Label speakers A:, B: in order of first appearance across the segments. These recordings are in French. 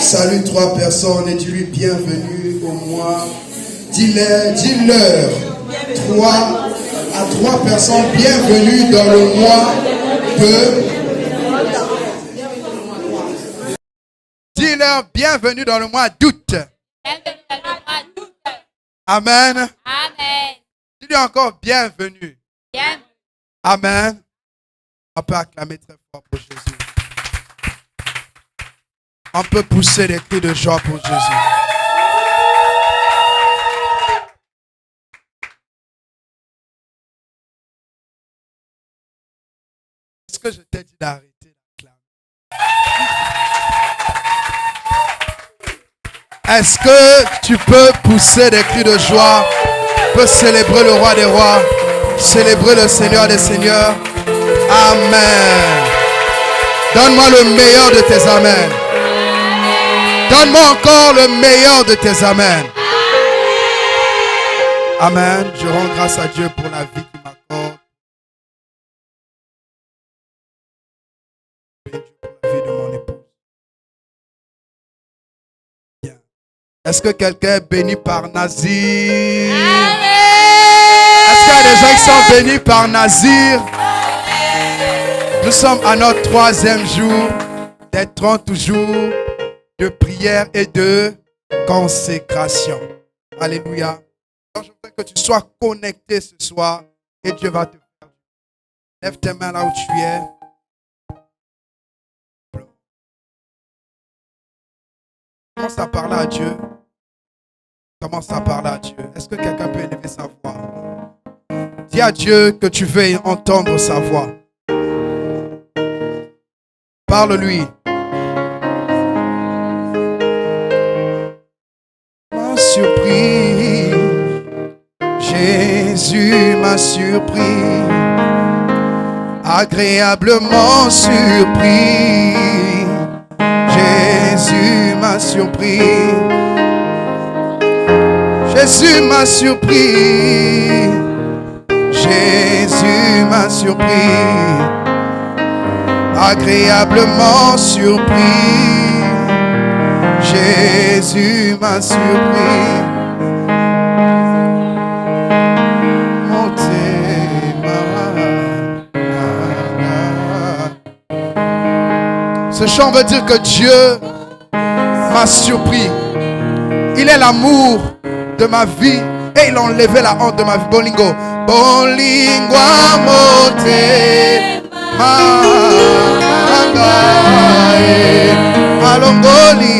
A: Salut 3 personnes et dis-lui bienvenue au mois. Dis-leur 3 personnes, bienvenue dans le mois de. Dis-leur bienvenue dans le mois d'août. Amen.
B: Amen.
A: Dis-lui encore bienvenue.
B: Bienvenue.
A: Amen. On peut acclamer très fort pour Jésus. On peut pousser des cris de joie pour Jésus. Est-ce que je t'ai dit d'arrêter d'acclamer? Est-ce que tu peux pousser des cris de joie? Tu peux célébrer le roi des rois, célébrer le Seigneur des seigneurs. Amen. Donne-moi le meilleur de tes amens. Donne-moi encore le meilleur de tes amens. Amen. Je rends grâce à Dieu pour la vie qu'il m'accorde. Pour la vie de mon épouse. Bien. Est-ce que quelqu'un est béni par Nazir?
B: Amen.
A: Est-ce qu'il y a des gens qui sont bénis par Nazir? Nous sommes à notre 3e jour des 30 jours de prière et de consécration. Alléluia. Alors, je voudrais que tu sois connecté ce soir et Dieu va te faire. Lève tes mains là où tu es. Commence à parler à Dieu. Commence à parler à Dieu. Est-ce que quelqu'un peut élever sa voix? Dis à Dieu que tu veux entendre sa voix. Parle-lui. M'a surpris. Jésus m'a surpris. Agréablement surpris. Jésus m'a surpris. Jésus m'a surpris. Jésus m'a surpris. Agréablement surpris. Jésus m'a surpris. Ce chant veut dire que Dieu m'a surpris. Il est l'amour de ma vie et il a enlevé la honte de ma vie. Bolingo. Bolingo amote mangae alongoli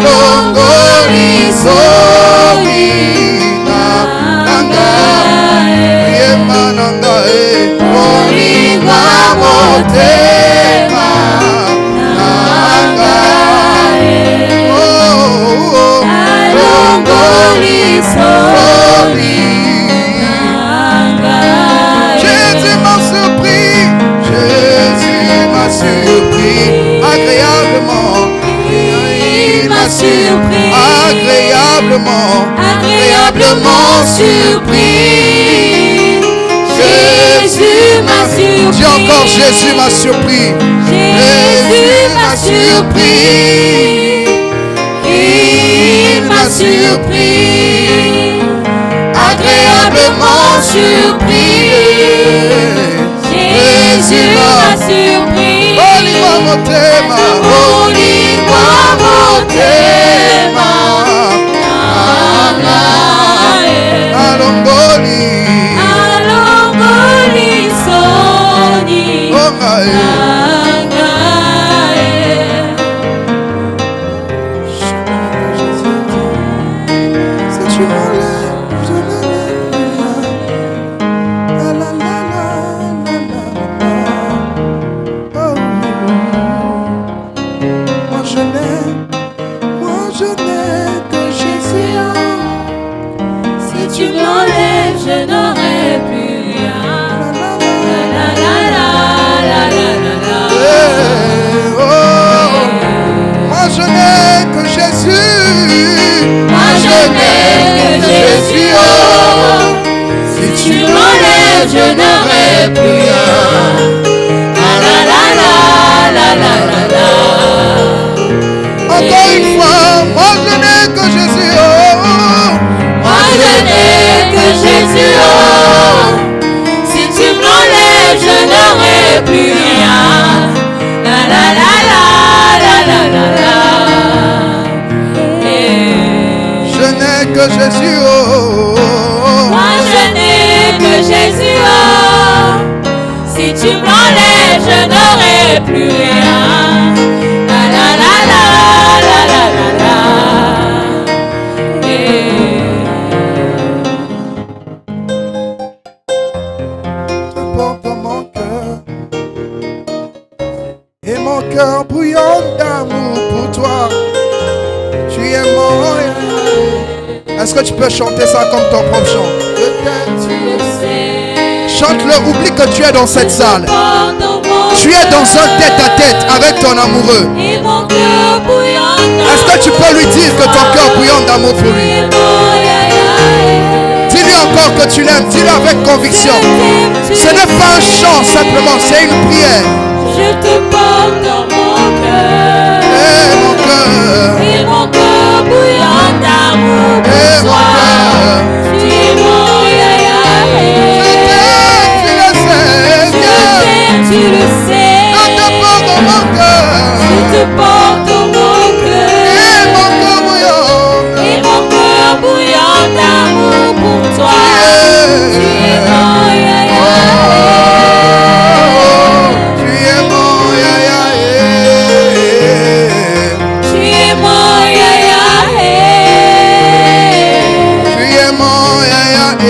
A: longoli sogina
B: agréablement surpris. Jésus m'a surpris.
A: Dis encore, Jésus m'a surpris.
B: Jésus m'a surpris. Il m'a surpris. Agréablement surpris. Jésus m'a surpris.
A: Olima motema,
B: Olima motema.
A: alongoli,
B: Alongoli soni.
A: ongae. Si tu m'enlèves, je n'aurai la la la la la la. Oh. Moi je n'ai que Jésus.
B: Si tu m'enlèves, je n'aurai plus rien. La la la la la la la la.
A: Oh. Moi je n'ai que Jésus.
B: Moi je n'ai que Jésus. Oh. Si tu m'enlèves, je n'aurai plus rien. La la la la la la la la.
A: Encore une fois, moi je n'ai que Jésus. Oh.
B: Moi je n'ai que Jésus. Oh. Si tu m'enlèves, je n'aurai plus rien. La la la la la la la la.
A: Je n'ai que Jésus. Oh.
B: Moi je n'ai que Jésus. Oh. Si tu m'enlèves, je n'aurai plus rien. La la la la la la la la.
A: Je porte dans mon cœur et mon cœur bouillonne d'amour pour toi. Tu es mon. Est-ce que tu peux chanter ça comme ton propre chant?
B: Tu le sais.
A: Chante-le, oublie que tu es dans cette salle.
B: Porte dans mon
A: Tu es dans un tête-à-tête avec ton amoureux.
B: et mon cœur bouillant.
A: Est-ce que tu peux lui dire que ton cœur bouillonne d'amour pour lui? Dis-lui encore que tu l'aimes, dis-le avec conviction. Ce n'est pas un chant simplement, c'est une prière.
B: Je te porte dans mon cœur.
A: Et mon cœur,
B: Et mon cœur bouillant d'amour
A: et
B: pour
A: mon
B: toi.
A: cœur.
B: Tu es mon yaya.
A: Je t'aime, tu le sais,
B: Je
A: Dieu.
B: t'aime, tu le sais.
A: Je te porte dans mon cœur.
B: Je te porte dans mon
A: Et
B: cœur.
A: mon cœur bouillonne.
B: Et mon cœur bouillant d'amour pour toi. Tu es mon yaya.
A: Tu es mon yaya.
B: Tu es mon yaya.
A: Tu es mon yaya.
B: Tu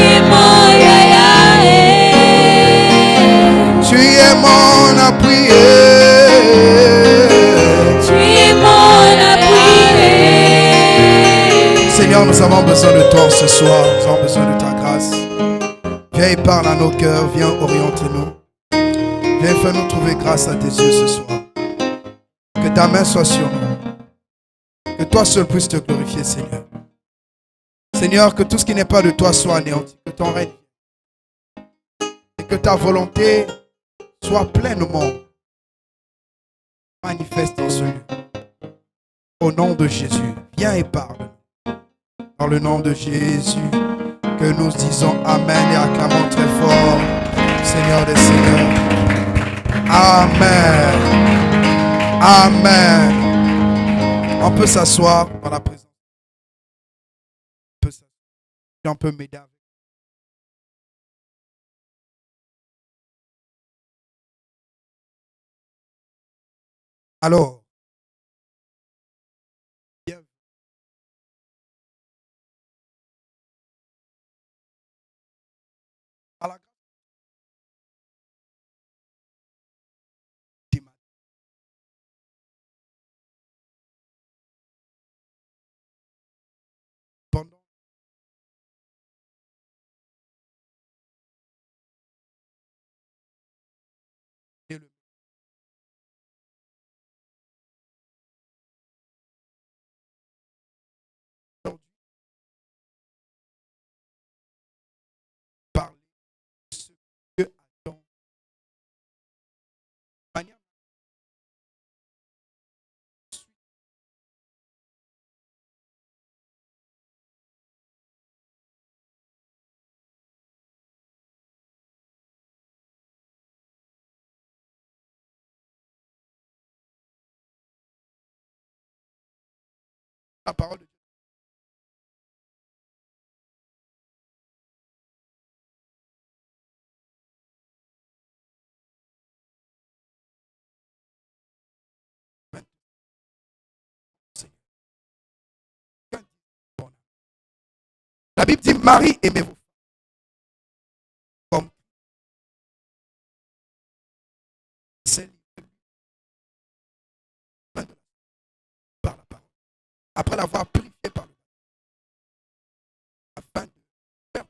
B: es mon yaya.
A: Tu es mon appui.
B: Tu es mon appui.
A: Seigneur, nous avons besoin de toi ce soir. Nous avons besoin de ta grâce. Viens et parle à nos cœurs. Viens orienter nous. Viens faire nous trouver grâce à tes yeux ce soir. Que ta main soit sur nous. Que toi seul puisses te glorifier, Seigneur. Seigneur, que tout ce qui n'est pas de toi soit anéanti. Que ton règne et que ta volonté soit pleinement manifeste dans ce lieu. Au nom de Jésus, viens et parle. Dans le nom de Jésus, que nous disons Amen et acclamons très fort, Seigneur des Seigneurs. Amen. Amen. On peut s'asseoir dans la présence. On peut m'aider. Alors, à la pendant le La parole de Dieu. La Bible dit, Marie, aimez-vous comme c'est par la parole. Après l'avoir purifié par le afin de faire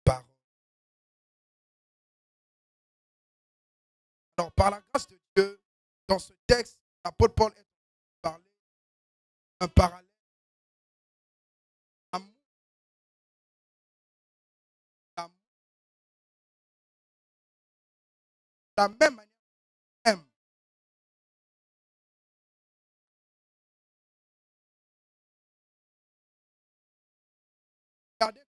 A: parole. Alors, par la grâce de Dieu, dans ce texte, l'apôtre Paul est parlé un parallèle. Amour. La même manière qu'il aime. Regardez.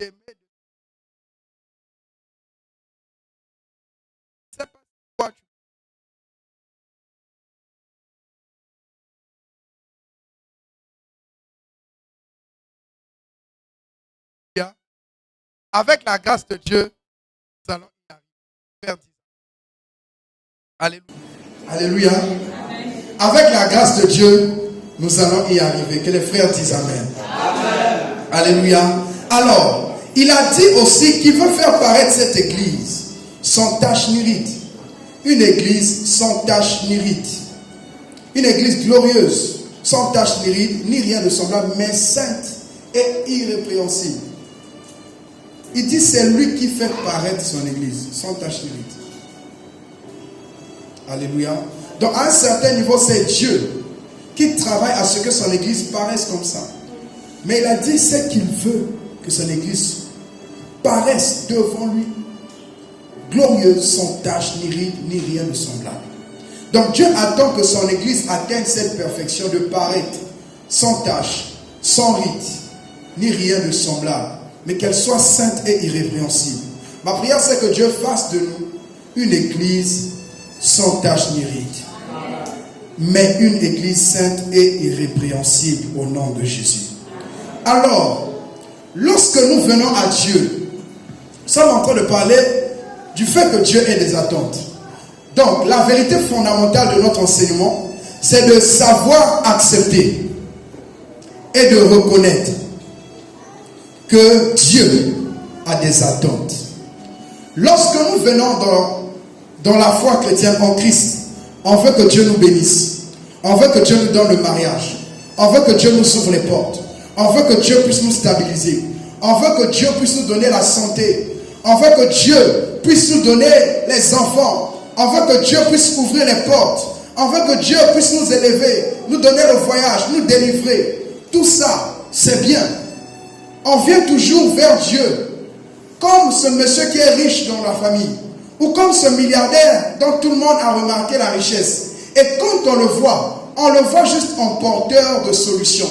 A: Aimer de sais pas quoi tu dis. Avec la grâce de Dieu, nous allons y arriver. Faire 10 ans. Alléluia. Alléluia. Avec la grâce de Dieu, nous allons y arriver. Que les frères disent Amen. Amen. Alléluia. Alors, il a dit aussi qu'il veut faire paraître cette église sans tache ni ride. Une église sans tache ni ride. Une église glorieuse, sans tache ni ride, ni rien de semblable, mais sainte et irrépréhensible. Il dit c'est lui qui fait paraître son église, sans tache ni ride. Alléluia. Donc à un certain niveau, c'est Dieu qui travaille à ce que son église paraisse comme ça. Mais il a dit c'est qu'il veut que son église paraisse devant lui, glorieuse, sans tache ni ride, ni rien de semblable. Donc Dieu attend que son église atteigne cette perfection de paraître sans tache, sans ride, ni rien de semblable, mais qu'elle soit sainte et irrépréhensible. Ma prière, c'est que Dieu fasse de nous une église sans tache ni ride, mais une église sainte et irrépréhensible au nom de Jésus. Alors, lorsque nous venons à Dieu, nous sommes en train de parler du fait que Dieu ait des attentes. Donc, la vérité fondamentale de notre enseignement, c'est de savoir accepter et de reconnaître que Dieu a des attentes. Lorsque nous venons dans la foi chrétienne en Christ, on veut que Dieu nous bénisse. On veut que Dieu nous donne le mariage. On veut que Dieu nous ouvre les portes. On veut que Dieu puisse nous stabiliser. On veut que Dieu puisse nous donner la santé. On veut que Dieu puisse nous donner les enfants. On veut que Dieu puisse ouvrir les portes. On veut que Dieu puisse nous élever, nous donner le voyage, nous délivrer. Tout ça, c'est bien. On vient toujours vers Dieu. Comme ce monsieur qui est riche dans la famille. Ou comme ce milliardaire dont tout le monde a remarqué la richesse. Et quand on le voit juste en porteur de solutions.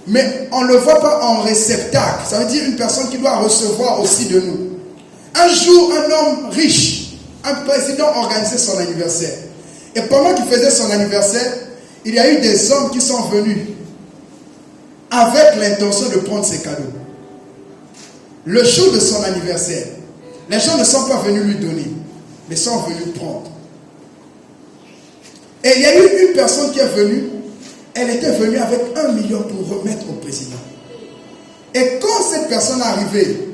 A: Mais on ne le voit pas en réceptacle. Ça veut dire une personne qui doit recevoir aussi de nous. Un jour, un homme riche, un président organisait son anniversaire. Et pendant qu'il faisait son anniversaire, il y a eu des hommes qui sont venus avec l'intention de prendre ses cadeaux. Le jour de son anniversaire, les gens ne sont pas venus lui donner, mais sont venus prendre. Et il y a eu une personne qui est venue, elle était venue avec 1 million pour remettre au président. Et quand cette personne est arrivée,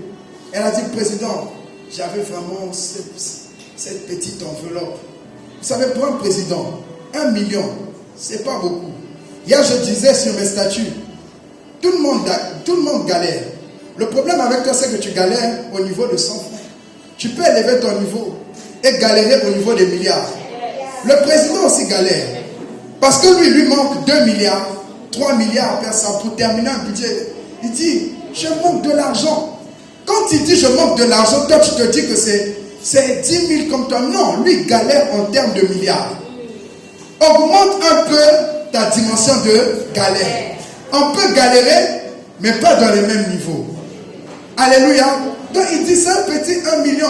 A: elle a dit, président, j'avais vraiment cette petite enveloppe. Vous savez, pour un président, 1 million, c'est pas beaucoup. Hier, je disais sur mes statuts, tout le monde galère. Le problème avec toi, c'est que tu galères au niveau de 100 francs. Tu peux élever ton niveau et galérer au niveau des milliards. Le président aussi galère. Parce que lui manque 2 milliards, 3 milliards personnes pour terminer un budget. Il dit, je manque de l'argent. Quand il dit je manque de l'argent, toi tu te dis que c'est 10 000 comme toi. Non, lui galère en termes de milliards. Augmente un peu ta dimension de galère. On peut galérer, mais pas dans les mêmes niveaux. Alléluia. Donc il dit c'est un petit 1 million.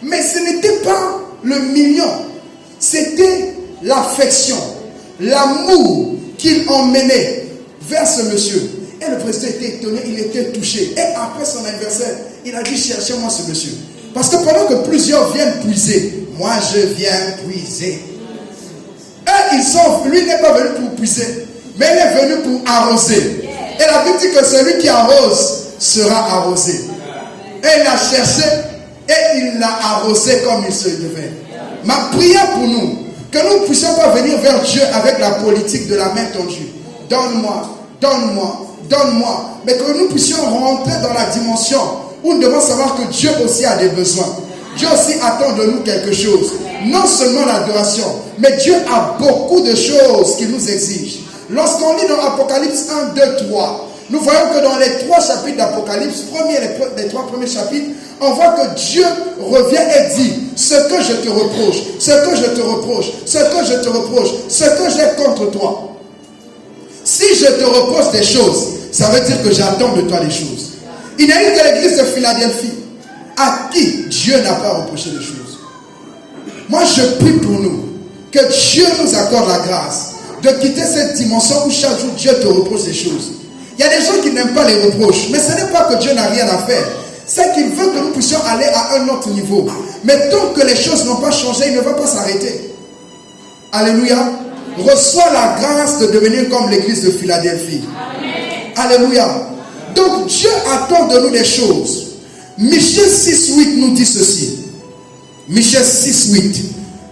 A: Mais ce n'était pas le million. C'était l'affection, l'amour qu'il emmenait vers ce monsieur. Et le président était étonné, il était touché. Et après son anniversaire, il a dit cherchez-moi ce monsieur. Parce que pendant que plusieurs viennent puiser, moi je viens puiser. Et lui n'est pas venu pour puiser, mais il est venu pour arroser. Et la Bible dit que celui qui arrose sera arrosé. Et il a cherché et il l'a arrosé comme il se devait. Ma prière pour nous, que nous ne puissions pas venir vers Dieu avec la politique de la main tendue. Donne-moi, donne-moi, donne-moi. Mais que nous puissions rentrer dans la dimension où nous devons savoir que Dieu aussi a des besoins. Dieu aussi attend de nous quelque chose. Non seulement l'adoration, mais Dieu a beaucoup de choses qu'il nous exige. Lorsqu'on lit dans Apocalypse 1, 2, 3, nous voyons que dans les 3 chapitres d'Apocalypse, les 3 premiers chapitres, on voit que Dieu revient et dit ce que je te reproche, ce que je te reproche, ce que je te reproche, ce que j'ai contre toi. Si je te reproche des choses, ça veut dire que j'attends de toi des choses. Il n'y a eu que l'église de Philadelphie à qui Dieu n'a pas reproché des choses. Moi je prie pour nous que Dieu nous accorde la grâce de quitter cette dimension où chaque jour Dieu te reproche des choses. Il y a des gens qui n'aiment pas les reproches, mais ce n'est pas que Dieu n'a rien à faire. C'est qu'il veut que nous puissions aller à un autre niveau. Mais tant que les choses n'ont pas changé, il ne va pas s'arrêter. Alléluia. Reçois la grâce de devenir comme l'église de Philadelphie. Alléluia. Donc Dieu attend de nous des choses. Michée 6.8 nous dit ceci. Michée 6.8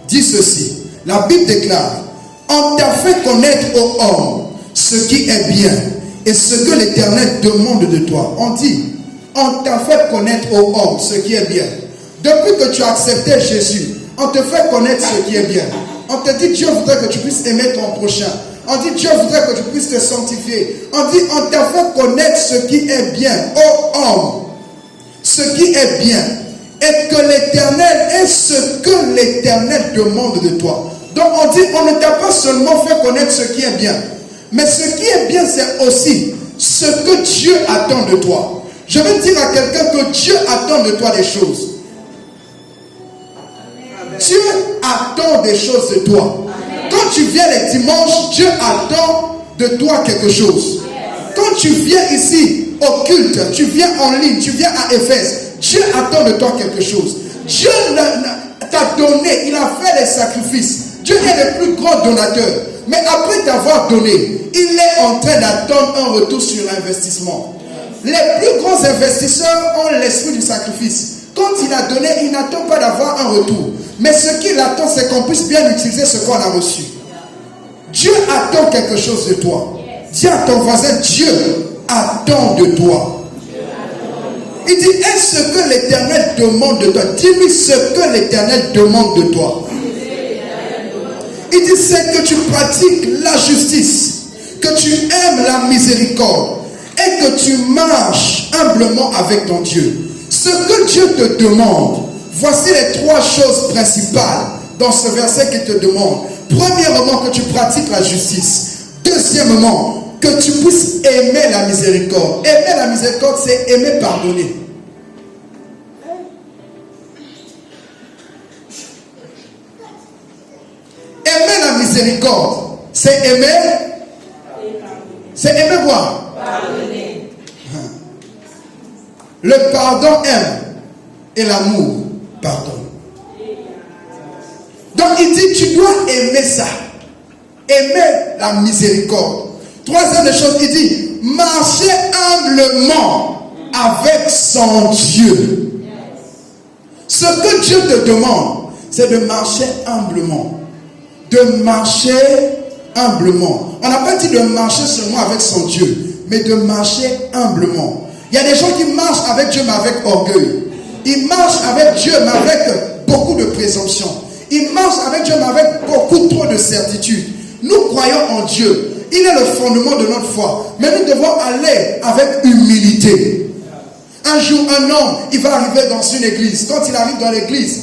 A: dit ceci. La Bible déclare: on t'a fait connaître aux hommes ce qui est bien et ce que l'Éternel demande de toi. On dit, on t'a fait connaître aux hommes ce qui est bien. Depuis que tu as accepté Jésus, on te fait connaître ce qui est bien. On te dit, Dieu voudrait que tu puisses aimer ton prochain. On dit, Dieu voudrait que tu puisses te sanctifier. On dit, on t'a fait connaître ce qui est bien aux hommes. Ce qui est bien. Et que l'Éternel est ce que l'Éternel demande de toi. Donc on dit, on ne t'a pas seulement fait connaître ce qui est bien. Mais ce qui est bien, c'est aussi ce que Dieu attend de toi. Je veux dire à quelqu'un que Dieu attend de toi des choses. Dieu attend des choses de toi. Quand tu viens les dimanches, Dieu attend de toi quelque chose. Quand tu viens ici au culte, tu viens en ligne, tu viens à Éphèse, Dieu attend de toi quelque chose. Dieu t'a donné, il a fait des sacrifices. Dieu est le plus grand donateur. Mais après t'avoir donné, il est en train d'attendre un retour sur l'investissement. Les plus grands investisseurs ont l'esprit du sacrifice. Quand il a donné, il n'attend pas d'avoir un retour. Mais ce qu'il attend, c'est qu'on puisse bien utiliser ce qu'on a reçu. Dieu attend quelque chose de toi. Dis à ton voisin, Dieu attend de toi. Il dit, est-ce que l'Éternel demande de toi? Dis-lui ce que l'Éternel demande de toi. Il dit, c'est que tu pratiques la justice, que tu aimes la miséricorde et que tu marches humblement avec ton Dieu. Ce que Dieu te demande, voici les 3 choses principales dans ce verset qu'il te demande. Premièrement, que tu pratiques la justice. Deuxièmement, que tu puisses aimer la miséricorde. Aimer la miséricorde, c'est aimer pardonner. Aimer la miséricorde, c'est aimer. C'est aimer quoi? Pardonner. Le pardon aime et l'amour pardonne. Donc il dit, tu dois aimer ça. Aimer la miséricorde. Troisième des choses, il dit, marcher humblement avec son Dieu. Ce que Dieu te demande, c'est de marcher humblement. De marcher humblement. On n'a pas dit de marcher seulement avec son Dieu, mais de marcher humblement.
C: Il y a des gens qui marchent avec Dieu mais avec orgueil. Ils marchent avec Dieu mais avec beaucoup de présomption. Ils marchent avec Dieu mais avec beaucoup trop de certitude. Nous croyons en Dieu. Il est le fondement de notre foi. Mais nous devons aller avec humilité. Un jour, un homme, il va arriver dans une église. Quand il arrive dans l'église,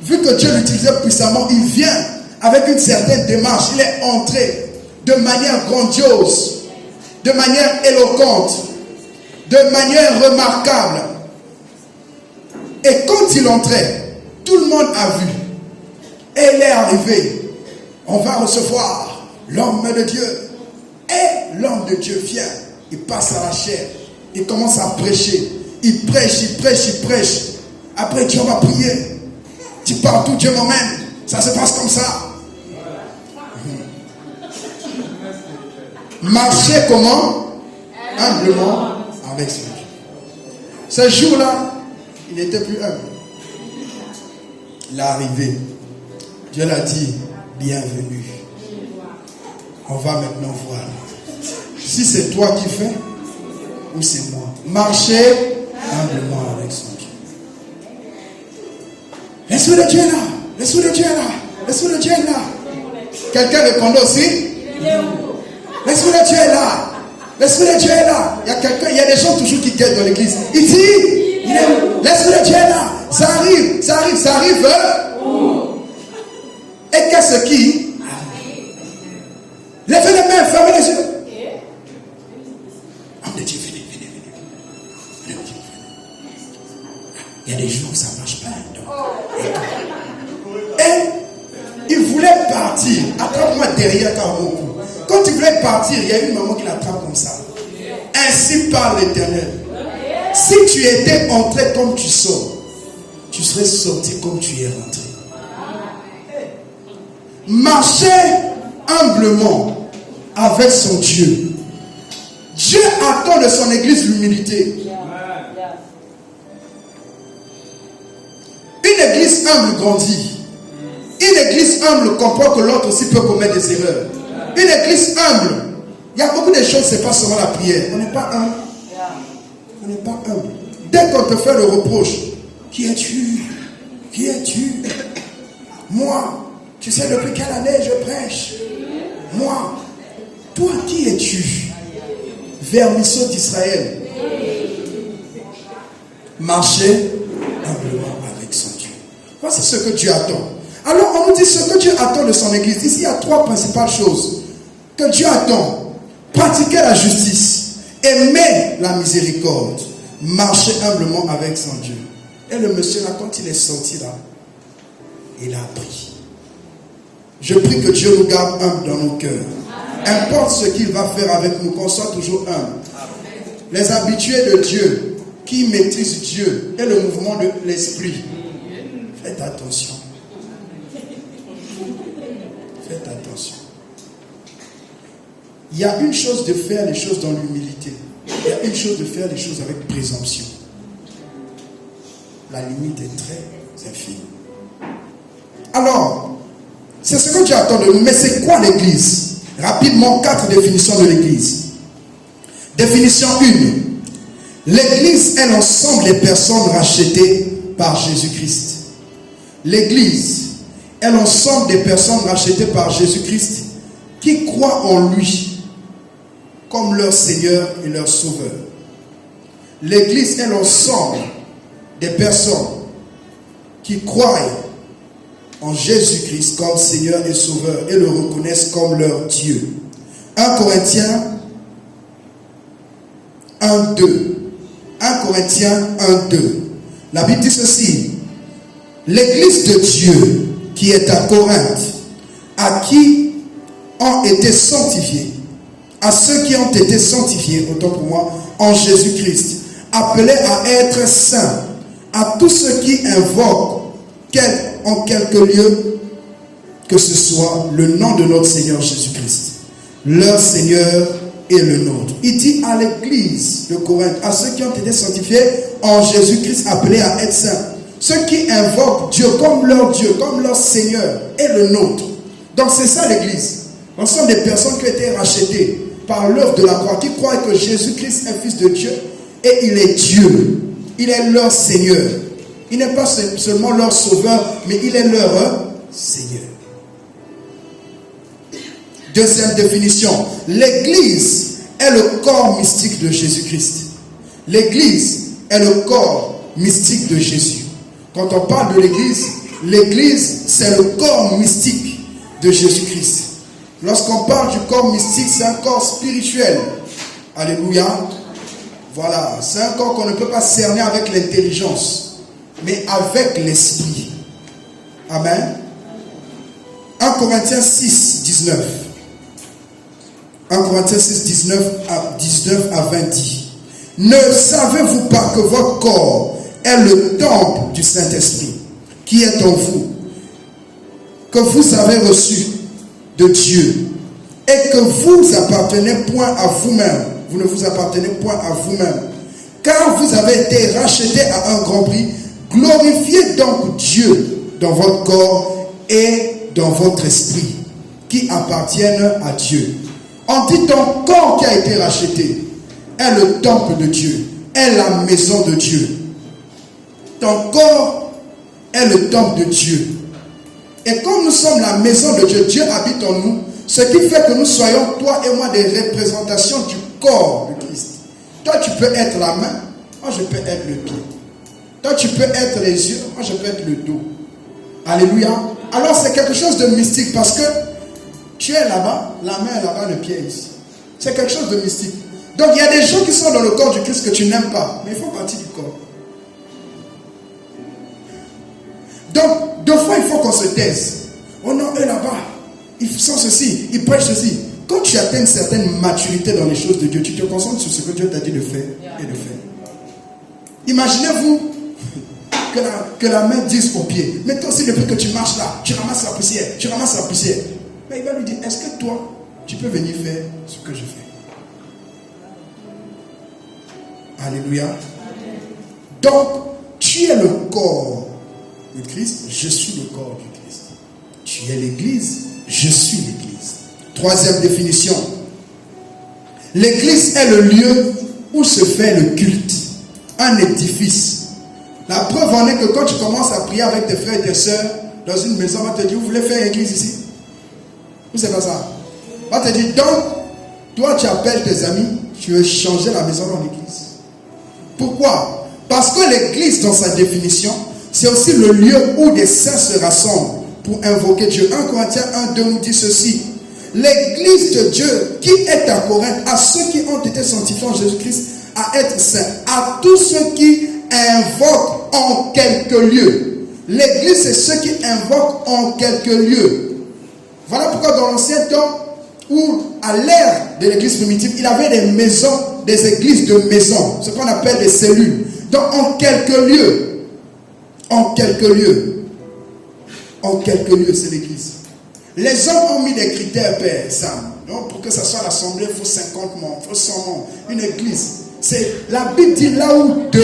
C: vu que Dieu l'utilisait puissamment, il vient avec une certaine démarche. Il est entré de manière grandiose, de manière éloquente, de manière remarquable. Et quand il entrait, tout le monde a vu. Et il est arrivé. On va recevoir l'homme de Dieu. Et l'homme de Dieu vient. Il passe à la chair. Il commence à prêcher. Il prêche, il prêche, il prêche. Après, Dieu va prier. Tu parles tout, Dieu m'emmène. Ça se passe comme ça. Marcher comment? Humblement avec son Dieu. Ce jour-là, il n'était plus humble. Il est arrivé. Dieu l'a dit, bienvenue. On va maintenant voir si c'est toi qui fais ou c'est moi. Marcher humblement avec son Dieu. L'Esprit de Dieu est là. L'Esprit de Dieu est là. L'Esprit de Dieu est là. Quelqu'un répondait aussi? L'Esprit de Dieu est là. L'Esprit de Dieu est là. Il y a des gens toujours qui guettent dans l'église. Il dit, l'Esprit de Dieu est là. Ça arrive, ça arrive, ça arrive. Et qu'est-ce qui? Levez les mains, fermez les yeux. Homme de Dieu, venez, venez, venez. Il y a des jours où ça ne marche pas. Et il voulait partir. Attrape-moi derrière Karoko. Quand il voulait partir, il y a une maman qui l'attrape comme ça. Ainsi parle l'Éternel. Si tu étais entré comme tu sors, tu serais sorti comme tu es rentré. Marcher humblement avec son Dieu. Dieu attend de son église l'humilité. Une église humble grandit. Une église humble comprend que l'autre aussi peut commettre des erreurs. Une église humble, il y a beaucoup de choses, c'est pas seulement la prière. On n'est pas humble. On n'est pas humble. Dès qu'on te fait le reproche, qui es-tu? Qui es-tu? Moi, tu sais depuis quelle année je prêche? Moi, toi qui es-tu? Vermisseau d'Israël. Marcher humblement avec son Dieu. Voici ce que Dieu attend. Alors on nous dit ce que Dieu attend de son église. Ici il y a trois principales choses que Dieu attend. Pratiquer la justice, aimer la miséricorde, marcher humblement avec son Dieu. Et le monsieur là, quand il est sorti là, il a appris. Je prie que Dieu nous garde humbles dans nos cœurs. Importe ce qu'il va faire avec nous, qu'on soit toujours humbles. Les habitués de Dieu, qui maîtrisent Dieu et le mouvement de l'esprit, faites attention. Faites attention. Il y a une chose de faire les choses dans l'humilité. Il y a une chose de faire les choses avec présomption. La limite est très infime. Alors, c'est ce que Dieu attend de nous. Mais c'est quoi l'église? Rapidement, 4 définitions de l'église. Définition 1. L'église est l'ensemble des personnes rachetées par Jésus-Christ. L'église est l'ensemble des personnes rachetées par Jésus-Christ qui croient en lui comme leur Seigneur et leur Sauveur. L'église est l'ensemble des personnes qui croient en Jésus-Christ comme Seigneur et Sauveur et le reconnaissent comme leur Dieu. 1 Corinthiens 1:2. 1 Corinthiens 1:2. La Bible dit ceci. L'église de Dieu qui est à Corinthe, à qui ont été sanctifiés, à ceux qui ont été sanctifiés, autant pour moi, en Jésus-Christ, appelés à être saints, à tous ceux qui invoquent en quelque lieu que ce soit le nom de notre Seigneur Jésus-Christ, leur Seigneur et le nôtre. Il dit à l'église de Corinthe, à ceux qui ont été sanctifiés en Jésus-Christ, appelés à être saints, ceux qui invoquent Dieu comme leur Dieu, comme leur Seigneur et le nôtre. Donc c'est ça l'église. Ce sont des personnes qui ont été rachetées par l'œuvre de la croix, qui croient que Jésus-Christ est fils de Dieu et il est Dieu. Il est leur Seigneur. Il n'est pas seulement leur sauveur, mais il est leur Seigneur. Deuxième définition, l'Église est le corps mystique de Jésus-Christ. L'Église est le corps mystique de Jésus. Quand on parle de l'Église, l'Église c'est le corps mystique de Jésus-Christ. Lorsqu'on parle du corps mystique, c'est un corps spirituel. Alléluia. Voilà, c'est un corps qu'on ne peut pas cerner avec l'intelligence, mais avec l'esprit. Amen. 1 Corinthiens 6, 19. 1 Corinthiens 6, 19 à 20 dit: Ne savez-vous pas que votre corps est le temple du Saint-Esprit qui est en vous, que vous avez reçu de Dieu, et que vous appartenez point à vous-même. Vous ne vous appartenez point à vous-même, car vous avez été rachetés à un grand prix. Glorifiez donc Dieu dans votre corps et dans votre esprit, qui appartiennent à Dieu. On dit ton corps qui a été racheté est le temple de Dieu, est la maison de Dieu. Ton corps est le temple de Dieu. Et comme nous sommes la maison de Dieu, Dieu habite en nous, ce qui fait que nous soyons, toi et moi, des représentations du corps de Christ. Toi, tu peux être la main, moi je peux être le pied. Toi, tu peux être les yeux, moi je peux être le dos. Alléluia. Alors c'est quelque chose de mystique parce que tu es là-bas, la main est là-bas, le pied est ici. C'est quelque chose de mystique. Donc il y a des gens qui sont dans le corps du Christ que tu n'aimes pas, mais ils font partie du corps. Donc, deux fois il faut qu'on se taise. Oh non, eux là-bas, ils font ceci, ils prêchent ceci. Quand tu atteins une certaine maturité dans les choses de Dieu, tu te concentres sur ce que Dieu t'a dit de faire et de faire. Imaginez-vous que la main dise au pied: mais toi aussi, depuis que tu marches là, tu ramasses la poussière, tu ramasses la poussière. Mais il va lui dire: est-ce que toi, tu peux venir faire ce que je fais? Alléluia. Donc, tu es le corps de Christ, je suis le corps du Christ. Tu es l'église, je suis l'église. Troisième définition. L'église est le lieu où se fait le culte, un édifice. La preuve en est que quand tu commences à prier avec tes frères et tes sœurs dans une maison, on va te dire: vous voulez faire une église ici? Ou c'est pas ça? On va te dire: donc, toi tu appelles tes amis, tu veux changer la maison en église. Pourquoi? Parce que l'église, dans sa définition, c'est aussi le lieu où des saints se rassemblent pour invoquer Dieu. 1 Corinthiens 1, 2 nous dit ceci: l'église de Dieu qui est à Corinthe, à ceux qui ont été sanctifiés en Jésus-Christ, à être saints, à tous ceux qui invoquent en quelque lieu. L'église, c'est ceux qui invoquent en quelque lieu. Voilà pourquoi dans l'ancien temps, où à l'ère de l'église primitive, il y avait des maisons, des églises de maisons, ce qu'on appelle des cellules. Donc en quelques lieux, c'est l'église. Les hommes ont mis des critères, Père Sam. Donc pour que ça soit l'assemblée, il faut 50 membres, il faut 100 membres. Une église, c'est la Bible dit: là où 2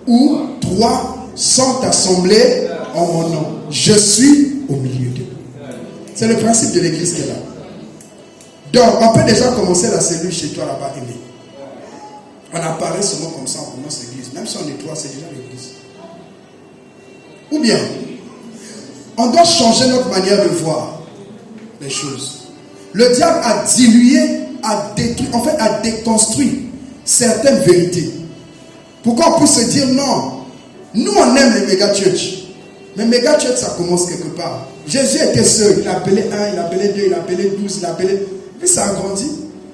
C: ou 3 sont assemblés en mon nom, je suis au milieu d'eux. C'est le principe de l'église qui est là. Donc on peut déjà commencer la cellule chez toi là-bas, aimé. On apparaît seulement comme ça, on commence l'église. Même si on est 3, c'est déjà l'église. Ou bien, on doit changer notre manière de voir les choses. Le diable a dilué, a détruit, en fait a déconstruit certaines vérités. Pourquoi on peut se dire non? Nous on aime les méga church. Mais méga church ça commence quelque part. Jésus était seul, il appelait 1, il appelait 2, il appelait 12, il appelait... Puis ça a grandi.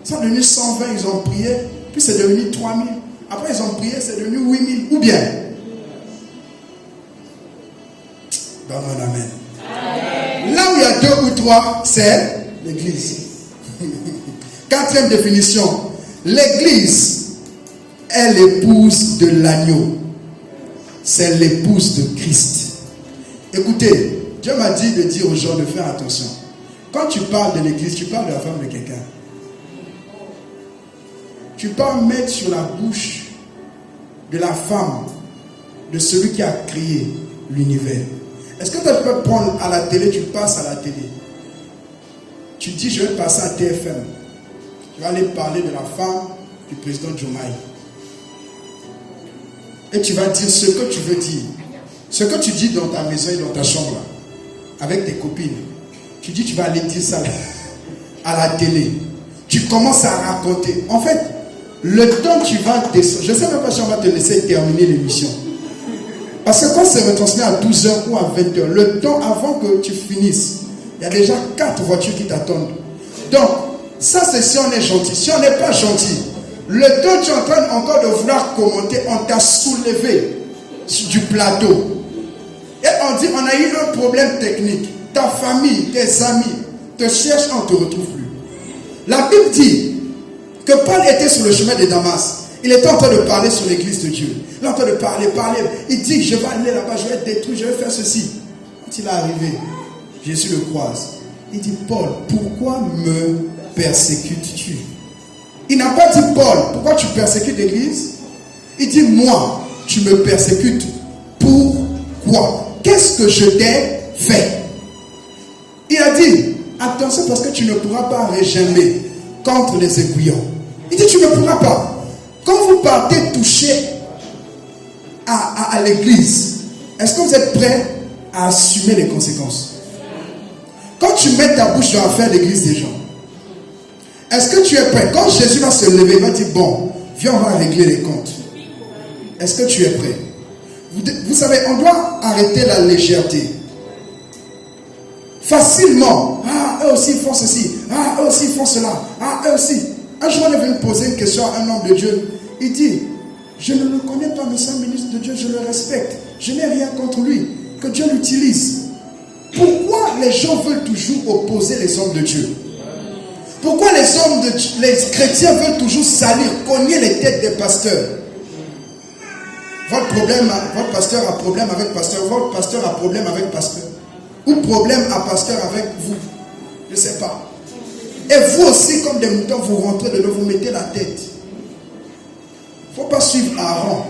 C: Ils sont devenus 120, ils ont prié. Puis c'est devenu 3000. Après ils ont prié, c'est devenu 8000. Ou bien... Donne-moi un amen. Amen. Là où il y a 2 ou 3, c'est l'église. Quatrième définition. L'église est l'épouse de l'agneau. C'est l'épouse de Christ. Écoutez, Dieu m'a dit de dire aux gens de faire attention. Quand tu parles de l'église, tu parles de la femme de quelqu'un. Tu peux mettre sur la bouche de la femme de celui qui a créé l'univers. Est-ce que tu peux prendre à la télé, tu passes à la télé. Tu dis, je vais passer à TFM. Tu vas aller parler de la femme du président Diomaye. et tu vas dire ce que tu veux dire. Ce que tu dis dans ta maison et dans ta chambre, là, avec tes copines. Tu dis, tu vas aller dire ça là, à la télé. Tu commences à raconter. En fait, le temps tu vas descendre, je ne sais même pas si on va te laisser terminer l'émission. Parce que quand c'est retransmis à 12h ou à 20h, le temps avant que tu finisses, il y a déjà 4 voitures qui t'attendent. Donc, ça c'est si on est gentil. Si on n'est pas gentil, le temps tu es en train encore de vouloir commenter, on t'a soulevé du plateau. Et on dit, on a eu un problème technique. Ta famille, tes amis te cherchent, on ne te retrouve plus. La Bible dit que Paul était sur le chemin de Damas. Il était en train de parler sur l'église de Dieu. Il est en train de parler. Il dit, je vais aller là-bas, je vais détruire, je vais faire ceci. Quand il est arrivé, Jésus le croise. Il dit, Paul, pourquoi me persécutes-tu? Il n'a pas dit, Paul, pourquoi tu persécutes l'église? Il dit, moi, tu me persécutes. Pourquoi? Qu'est-ce que je t'ai fait? Il a dit, attention parce que tu ne pourras pas régimer contre les aiguillons. Il dit, tu ne pourras pas. Quand vous partez toucher à l'église, est-ce que vous êtes prêts à assumer les conséquences? Quand tu mets ta bouche dans l'affaire de l'église des gens, est-ce que tu es prêt? Quand Jésus va se lever, il va dire, bon, viens, on va régler les comptes. Est-ce que tu es prêt? Vous savez, on doit arrêter la légèreté. Facilement. Ah, eux aussi font ceci. Ah, eux aussi font cela. Ah, eux aussi. Un jour, on est venu poser une question à un homme de Dieu. Il dit, je ne le connais pas, mais c'est un ministre de Dieu, je le respecte. Je n'ai rien contre lui. Que Dieu l'utilise. Pourquoi les gens veulent toujours opposer les hommes de Dieu? Pourquoi les chrétiens veulent toujours salir, cogner les têtes des pasteurs? Votre pasteur a problème avec pasteur. Votre pasteur a problème avec pasteur. Ou problème à pasteur avec vous. Je ne sais pas. Et vous aussi, comme des moutons, vous rentrez dedans, vous mettez la tête. Il ne faut pas suivre Aaron.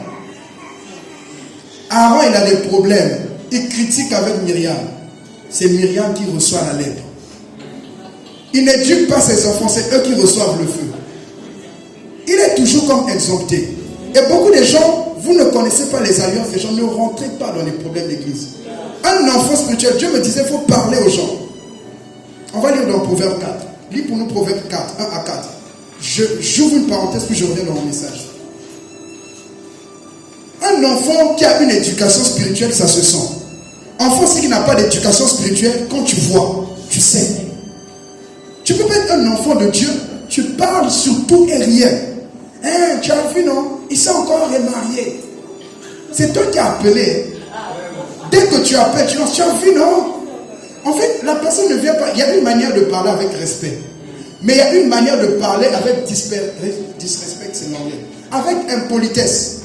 C: Aaron, il a des problèmes. Il critique avec Myriam. C'est Myriam qui reçoit la lèpre. Il n'éduque pas ses enfants, c'est eux qui reçoivent le feu. Il est toujours comme exempté. Et beaucoup de gens, vous ne connaissez pas les alliances des gens, ne rentrez pas dans les problèmes d'église. Un enfant spirituel, Dieu me disait, il faut parler aux gens. On va lire dans Proverbe 4. Lis pour nous Proverbe 4, 1 à 4. J'ouvre une parenthèse, puis je reviens dans mon message. Un enfant qui a une éducation spirituelle, ça se sent. Enfant aussi qui n'a pas d'éducation spirituelle, quand tu vois, tu sais. Tu peux pas être un enfant de Dieu, tu parles sur tout et rien. Hein, tu as vu, non? Il s'est encore remarié. C'est toi qui as appelé. Dès que tu appelles, tu as vu, non? En fait, la personne ne vient pas. Il y a une manière de parler avec respect. Mais il y a une manière de parler avec disrespect, c'est l'anglais. Avec impolitesse.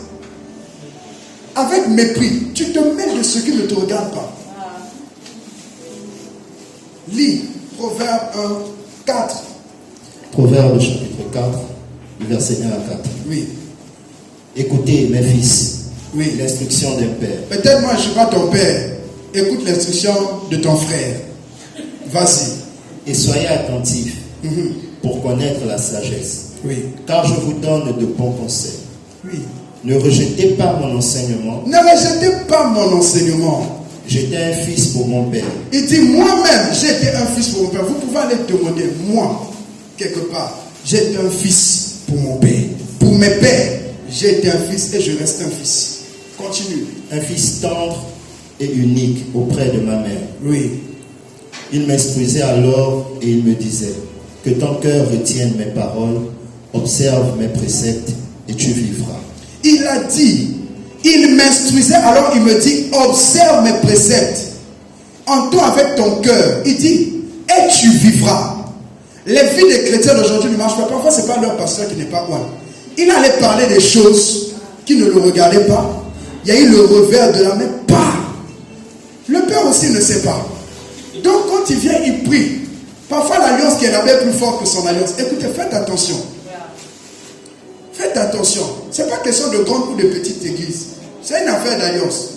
C: Avec mépris. Tu te mêles de ce qui ne te regarde pas. Lis Proverbe 1, 4.
D: Proverbe chapitre 4, verset 1 à 4.
C: Oui.
D: Écoutez, mes fils,
C: Oui.
D: l'instruction d'un père.
C: Peut-être moi je ne suis pas ton père. Écoute l'instruction de ton frère. Vas-y.
D: Et soyez attentifs pour connaître la sagesse.
C: Oui.
D: Car je vous donne de bons conseils.
C: Oui.
D: Ne rejetez pas mon enseignement.
C: Ne rejetez pas mon enseignement.
D: J'étais un fils pour mon père.
C: Il dit, moi-même, j'étais un fils pour mon père. Vous pouvez aller demander, moi, quelque part, j'étais un fils pour mon père. Pour mes pères, j'étais un fils et je reste un fils. Continue.
D: Un fils tendre et unique auprès de ma mère.
C: Oui.
D: Il m'instruisait alors et il me disait, que ton cœur retienne mes paroles, observe mes préceptes et tu vivras.
C: Il a dit, il m'instruisait, alors il me dit, observe mes préceptes. Entends avec ton cœur. Il dit, et tu vivras. Les vies des chrétiens d'aujourd'hui ne marchent pas. Parfois, ce n'est pas leur pasteur qui n'est pas loin. Il allait parler des choses qui ne le regardaient pas. Il y a eu le revers de la main. Pas. Le père aussi ne sait pas. Donc, quand il vient, il prie. Parfois, l'alliance qui est là-bas est plus forte que son alliance. Écoutez, faites attention. Faites attention. Ce n'est pas question de grande ou de petite église. C'est une affaire d'alliance.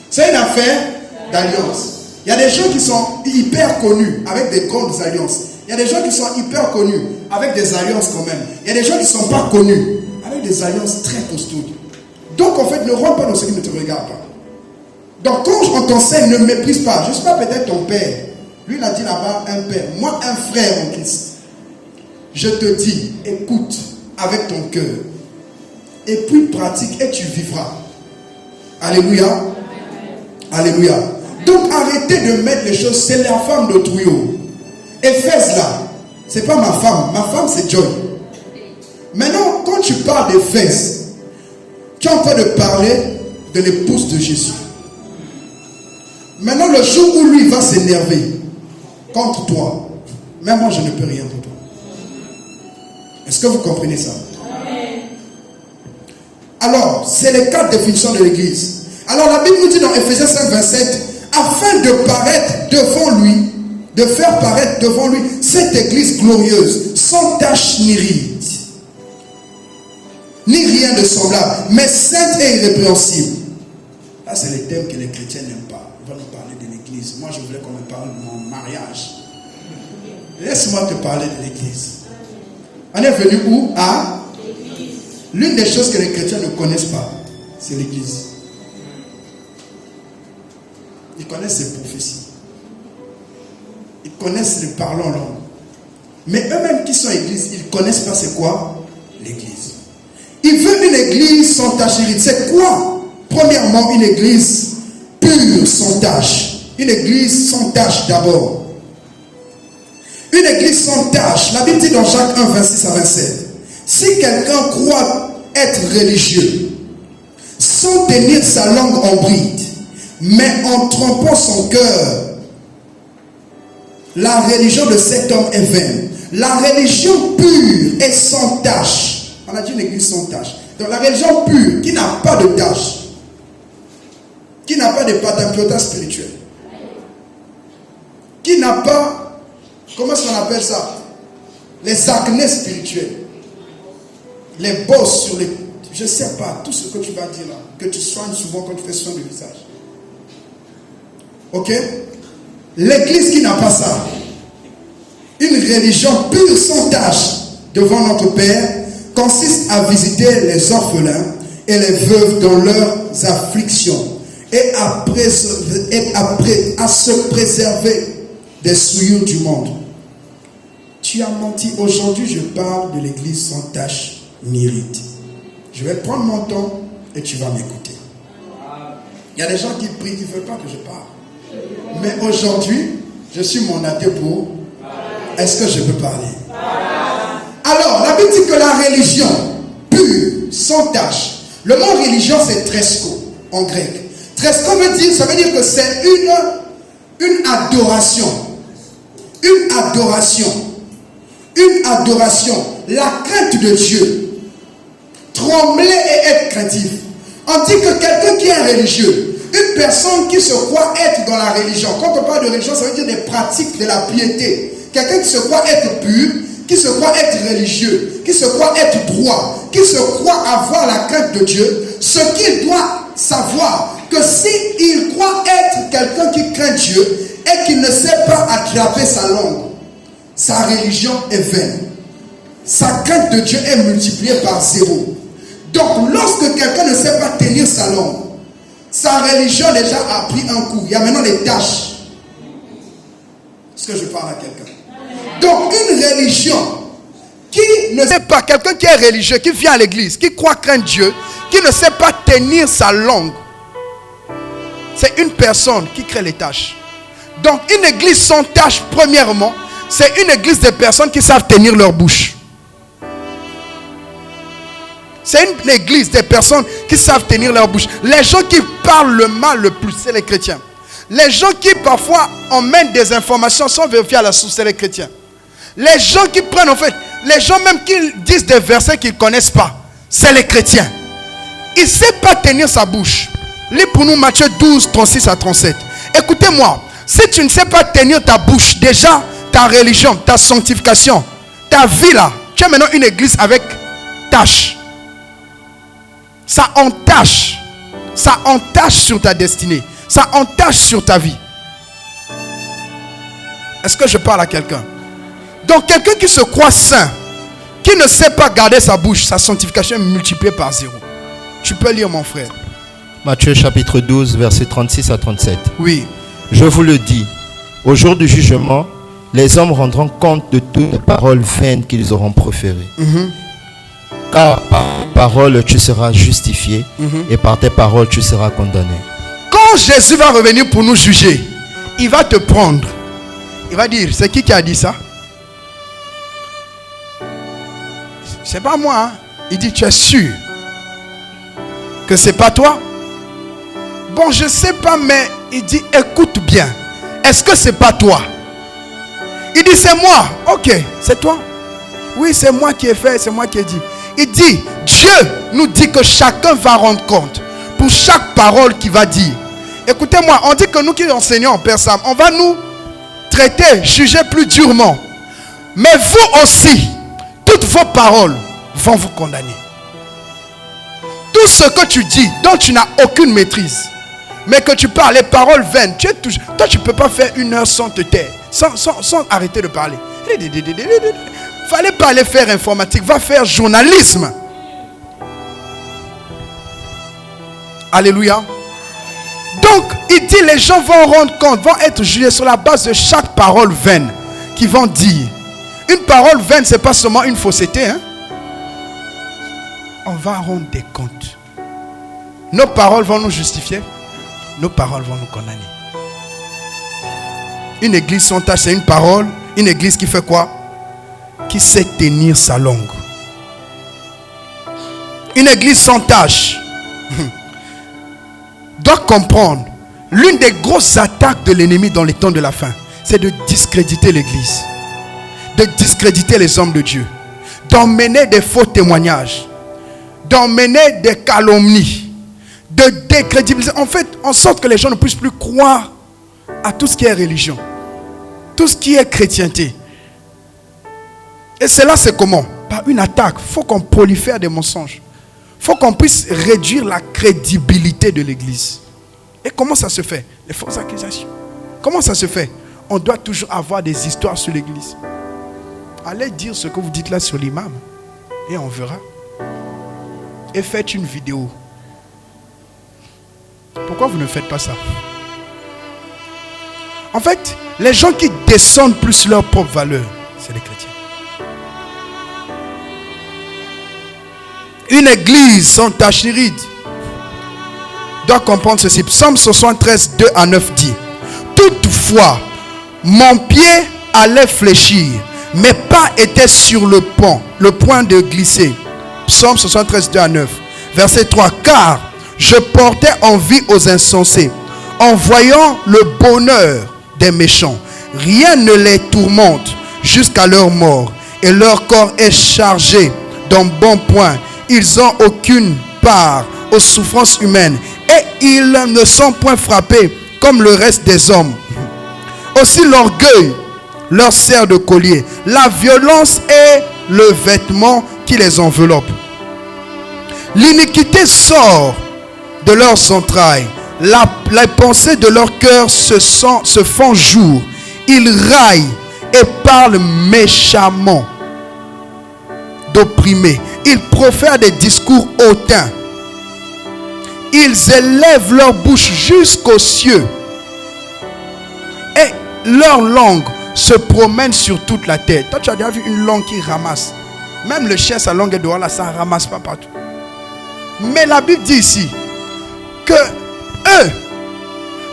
C: C'est une affaire d'alliance. Il y a des gens qui sont hyper connus avec des grandes alliances. Il y a des gens qui sont hyper connus avec des alliances quand même. Il y a des gens qui ne sont pas connus, avec des alliances très costaudes. Donc en fait, ne rentre pas dans ce qui ne te regarde pas. Donc quand on t'enseigne, ne méprise pas. Je ne sais pas, peut-être ton père. Lui, il a dit là-bas un père. Moi, un frère en Christ. Je te dis, écoute avec ton cœur. Et puis pratique et tu vivras. Alléluia. Alléluia. Donc arrêtez de mettre les choses. C'est la femme d'autrui. Éphèse là, c'est pas ma femme. Ma femme c'est Joy. Maintenant, quand tu parles d'Éphèse, tu es en train de parler de l'épouse de Jésus. Maintenant, le jour où lui va s'énerver contre toi, même moi je ne peux rien pour toi. Est-ce que vous comprenez ça? Alors, c'est les 4 définitions de l'église. Alors, la Bible nous dit dans Ephésiens 5, 27, afin de paraître devant lui, de faire paraître devant lui cette église glorieuse, sans tache ni ride, ni rien de semblable, mais sainte et irrépréhensible. Là, c'est les thèmes que les chrétiens n'aiment pas. On va nous parler de l'église. Moi, je voulais qu'on me parle de mon mariage. Laisse-moi te parler de l'église. On est venu où? À l'une des choses que les chrétiens ne connaissent pas, c'est l'église. Ils connaissent les prophéties. Ils connaissent les parlants langues. Mais eux-mêmes qui sont église, ils ne connaissent pas c'est quoi l'église. Ils veulent une église sans tache. C'est quoi? Premièrement, une église pure, sans tache. Une église sans tache d'abord. Une église sans tache. La Bible dit dans Jacques 1, 26 à 27. Si quelqu'un croit être religieux, sans tenir sa langue en bride, mais en trompant son cœur, la religion de cet homme est vaine. La religion pure et sans tache. On a dit une église sans tache. Donc la religion pure, qui n'a pas de tache, qui n'a pas de patampiota spirituel, qui n'a pas, comment est-ce qu'on appelle ça, les acnés spirituels, les bosses sur les, je ne sais pas, tout ce que tu vas dire là, que tu soignes souvent quand tu fais soin du visage. Ok? L'église qui n'a pas ça, une religion pure sans tache devant notre Père, consiste à visiter les orphelins et les veuves dans leurs afflictions et à se préserver des souillures du monde. Tu as menti. Aujourd'hui, je parle de l'église sans tache ni ride. Je vais prendre mon temps et tu vas m'écouter. Il y a des gens qui prient, qui ne veulent pas que je parle. Mais aujourd'hui, je suis mandaté pour. Est-ce que je peux parler? Alors, la Bible dit que la religion pure, sans tache. Le mot religion, c'est tresko en grec. Tresko veut dire, ça veut dire que c'est une adoration. Une adoration. Une adoration. La crainte de Dieu. Trembler et être craintif. On dit que quelqu'un qui est religieux, une personne qui se croit être dans la religion, quand on parle de religion, ça veut dire des pratiques de la piété. Quelqu'un qui se croit être pur, qui se croit être religieux, qui se croit être droit, qui se croit avoir la crainte de Dieu, ce qu'il doit savoir, que s'il croit être quelqu'un qui craint Dieu et qui ne sait pas attraper sa langue, sa religion est vaine. Sa crainte de Dieu est multipliée par 0. Donc lorsque quelqu'un ne sait pas tenir sa langue, sa religion déjà a pris un coup. Il y a maintenant les tâches. Est-ce que je parle à quelqu'un? Donc une religion qui ne sait pas, quelqu'un qui est religieux, qui vient à l'église, qui croit craindre Dieu, qui ne sait pas tenir sa langue, c'est une personne qui crée les tâches. Donc une église sans tâche, premièrement, c'est une église de personnes qui savent tenir leur bouche. C'est une église des personnes qui savent tenir leur bouche. Les gens qui parlent le mal le plus, c'est les chrétiens. Les gens qui parfois emmènent des informations sans vérifier à la source, c'est les chrétiens. Les gens qui prennent en fait, les gens même qui disent des versets qu'ils ne connaissent pas, c'est les chrétiens. Il ne sait pas tenir sa bouche. Lis pour nous Matthieu 12, 36 à 37. Écoutez-moi, si tu ne sais pas tenir ta bouche, déjà ta religion, ta sanctification, ta vie là, tu as maintenant une église avec tâche. Ça entache sur ta destinée, ça entache sur ta vie. Est-ce que je parle à quelqu'un? Donc quelqu'un qui se croit saint,
A: qui ne sait pas garder sa bouche, sa sanctification est multipliée par 0. Tu peux lire, mon frère.
D: Matthieu chapitre 12, versets 36 à 37.
A: Oui.
D: Je vous le dis, au jour du jugement, les hommes rendront compte de toutes les paroles vaines qu'ils auront proférées. Car par tes paroles, tu seras justifié et par tes paroles, tu seras condamné.
A: Quand Jésus va revenir pour nous juger, il va te prendre. Il va dire, c'est qui a dit ça? C'est pas moi. Hein? Il dit, tu es sûr que c'est pas toi? Bon, je sais pas, mais il dit, écoute bien. Est-ce que c'est pas toi? Il dit, c'est moi. Ok, c'est toi. Oui, c'est moi qui ai fait, c'est moi qui ai dit. Il dit, Dieu nous dit que chacun va rendre compte pour chaque parole qu'il va dire. Écoutez-moi, on dit que nous qui enseignons en Père Sam, on va nous traiter, juger plus durement. Mais vous aussi, toutes vos paroles vont vous condamner. Tout ce que tu dis, dont tu n'as aucune maîtrise, mais que tu parles, les paroles vaines, toi tu ne peux pas faire 1 heure sans te taire, sans arrêter de parler. Fallait pas aller faire informatique, va faire journalisme. Alléluia. Donc, il dit, les gens vont rendre compte, vont être jugés sur la base de chaque parole vaine qu'ils vont dire. Une parole vaine, ce n'est pas seulement une fausseté. Hein? On va rendre des comptes. Nos paroles vont nous justifier. Nos paroles vont nous condamner. Une église sans tâche, c'est une parole. Une église qui fait quoi? Qui sait tenir sa langue. Une église sans tâche doit comprendre, l'une des grosses attaques de l'ennemi dans les temps de la fin, c'est de discréditer l'église, de discréditer les hommes de Dieu, d'emmener des faux témoignages, d'emmener des calomnies, de décrédibiliser, en fait, en sorte que les gens ne puissent plus croire à tout ce qui est religion, tout ce qui est chrétienté. Et cela, c'est comment? Par une attaque. Il faut qu'on prolifère des mensonges. Il faut qu'on puisse réduire la crédibilité de l'église. Et comment ça se fait? Les fausses accusations. Comment ça se fait? On doit toujours avoir des histoires sur l'église. Allez dire ce que vous dites là sur l'imam. Et on verra. Et faites une vidéo. Pourquoi vous ne faites pas ça? En fait, les gens qui descendent plus leur propre valeur, c'est les chrétiens. Une église sans tache ni ride doit comprendre ceci. Psaume 73, 2 à 9 dit: toutefois, mon pied allait fléchir, mes pas étaient sur le point de glisser. Psaume 73, 2 à 9. Verset 3. Car je portais envie aux insensés, en voyant le bonheur des méchants. Rien ne les tourmente jusqu'à leur mort, et leur corps est chargé d'un bon point. Ils n'ont aucune part aux souffrances humaines, et ils ne sont point frappés comme le reste des hommes. Aussi l'orgueil leur sert de collier. La violence est le vêtement qui les enveloppe. L'iniquité sort de leurs entrailles. Les pensées de leur cœur se font jour. Ils raillent et parlent méchamment d'opprimés. Ils profèrent des discours hautains. Ils élèvent leur bouche jusqu'aux cieux. Et leur langue se promène sur toute la terre. Toi, tu as déjà vu une langue qui ramasse. Même le chien, sa langue est dehors là, ça ne ramasse pas partout. Mais la Bible dit ici que eux,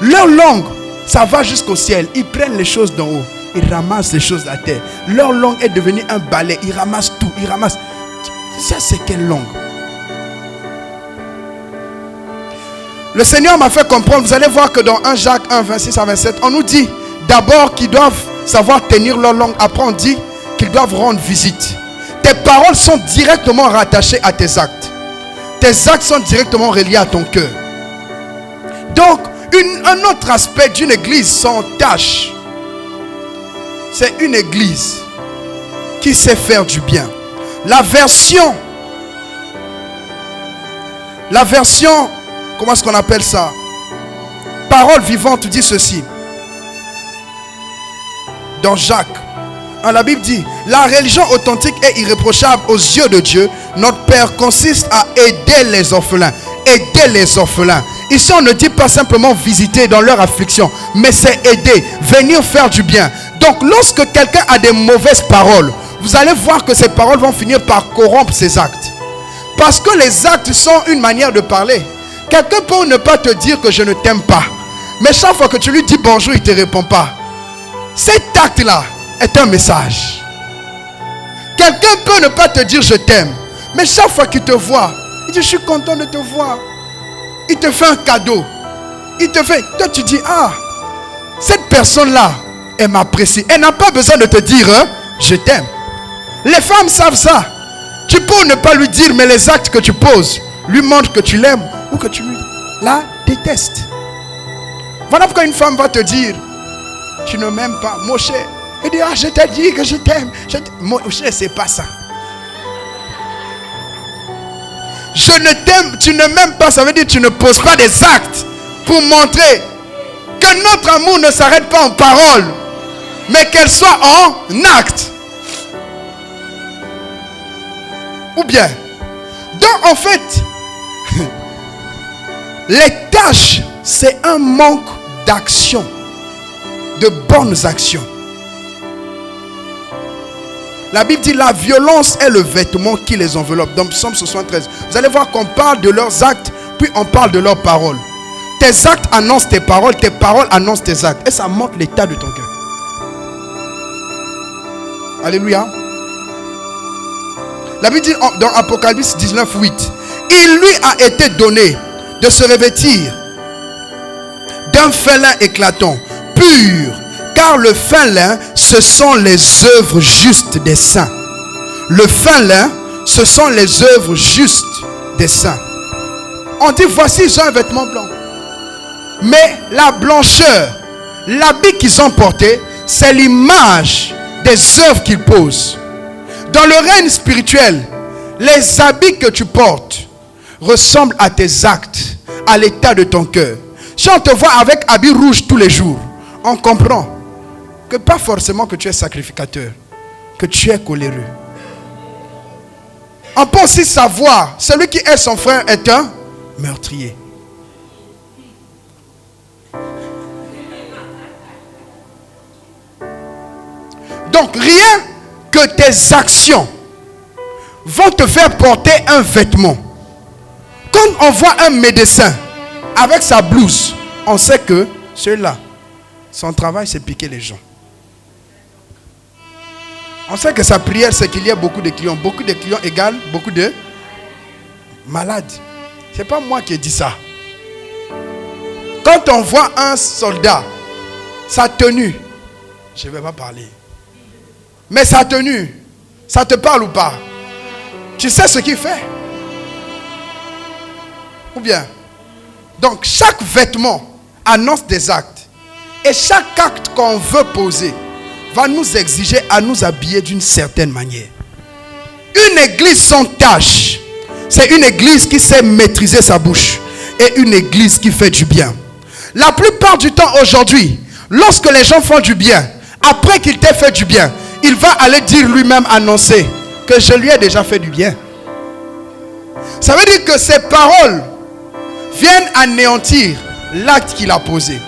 A: leur langue, ça va jusqu'au ciel. Ils prennent les choses d'en haut. Ils ramassent les choses de la terre. Leur langue est devenue un balai. Ils ramassent tout. Ils ramassent. Ça, c'est quelle langue? Le Seigneur m'a fait comprendre. Vous allez voir que dans 1 Jacques 1, 26 à 27, on nous dit d'abord qu'ils doivent savoir tenir leur langue. Après, on dit qu'ils doivent rendre visite. Tes paroles sont directement rattachées à tes actes. Tes actes sont directement reliés à ton cœur. Donc, un autre aspect d'une église sans tâche, c'est une église qui sait faire du bien. La version, comment est-ce qu'on appelle ça? Parole vivante dit ceci. Dans Jacques La Bible dit, la religion authentique et irréprochable aux yeux de Dieu, notre Père, consiste à aider les orphelins. Aider les orphelins. Ici, on ne dit pas simplement visiter dans leur affliction, mais c'est aider, venir faire du bien. Donc, lorsque quelqu'un a des mauvaises paroles, vous allez voir que ces paroles vont finir par corrompre ses actes. Parce que les actes sont une manière de parler. Quelqu'un peut ne pas te dire que je ne t'aime pas, mais chaque fois que tu lui dis bonjour, il ne te répond pas. Cet acte-là est un message. Quelqu'un peut ne pas te dire je t'aime, mais chaque fois qu'il te voit, il dit je suis content de te voir. Il te fait un cadeau. Il te fait, toi tu dis ah, cette personne-là, elle m'apprécie. Elle n'a pas besoin de te dire je t'aime. Les femmes savent ça. Tu peux ne pas lui dire, mais les actes que tu poses lui montrent que tu l'aimes ou que tu la détestes. Voilà pourquoi une femme va te dire tu ne m'aimes pas, Moshe. Elle dit ah, je t'ai dit que je t'aime. Moshe, c'est pas ça. Je ne t'aime, tu ne m'aimes pas, ça veut dire que tu ne poses pas des actes pour montrer que notre amour ne s'arrête pas en parole, mais qu'elle soit en acte. Ou bien, donc en fait, les tâches, c'est un manque d'action, de bonnes actions. La Bible dit la violence est le vêtement qui les enveloppe. Dans Psaume 73, vous allez voir qu'on parle de leurs actes, puis on parle de leurs paroles. Tes actes annoncent tes paroles annoncent tes actes. Et ça montre l'état de ton cœur. Alléluia. La Bible dit dans Apocalypse 19, 8, il lui a été donné de se revêtir d'un fin lin éclatant, pur, car le fin lin, ce sont les œuvres justes des saints. Le fin lin, ce sont les œuvres justes des saints. On dit, voici, ils ont un vêtement blanc. Mais la blancheur, l'habit qu'ils ont porté, c'est l'image des œuvres qu'ils posent. Dans le règne spirituel, les habits que tu portes ressemblent à tes actes, à l'état de ton cœur. Si on te voit avec habit rouge tous les jours, on comprend que pas forcément que tu es sacrificateur, que tu es coléreux. On peut aussi savoir, celui qui est son frère est un meurtrier. Donc rien que tes actions vont te faire porter un vêtement. Quand on voit un médecin avec sa blouse, on sait que celui-là, son travail c'est piquer les gens. On sait que sa prière c'est qu'il y a beaucoup de clients. Beaucoup de clients égale beaucoup de malades. C'est pas moi qui ai dit ça. Quand on voit un soldat, sa tenue, je ne vais pas parler. Mais sa tenue, ça te parle ou pas? Tu sais ce qu'il fait? Ou bien? Donc chaque vêtement annonce des actes. Et chaque acte qu'on veut poser va nous exiger à nous habiller d'une certaine manière. Une église sans tâche, c'est une église qui sait maîtriser sa bouche. Et une église qui fait du bien. La plupart du temps aujourd'hui, lorsque les gens font du bien, après qu'il t'ait fait du bien, il va aller dire lui-même, annoncer que je lui ai déjà fait du bien. Ça veut dire que ses paroles viennent anéantir l'acte qu'il a posé.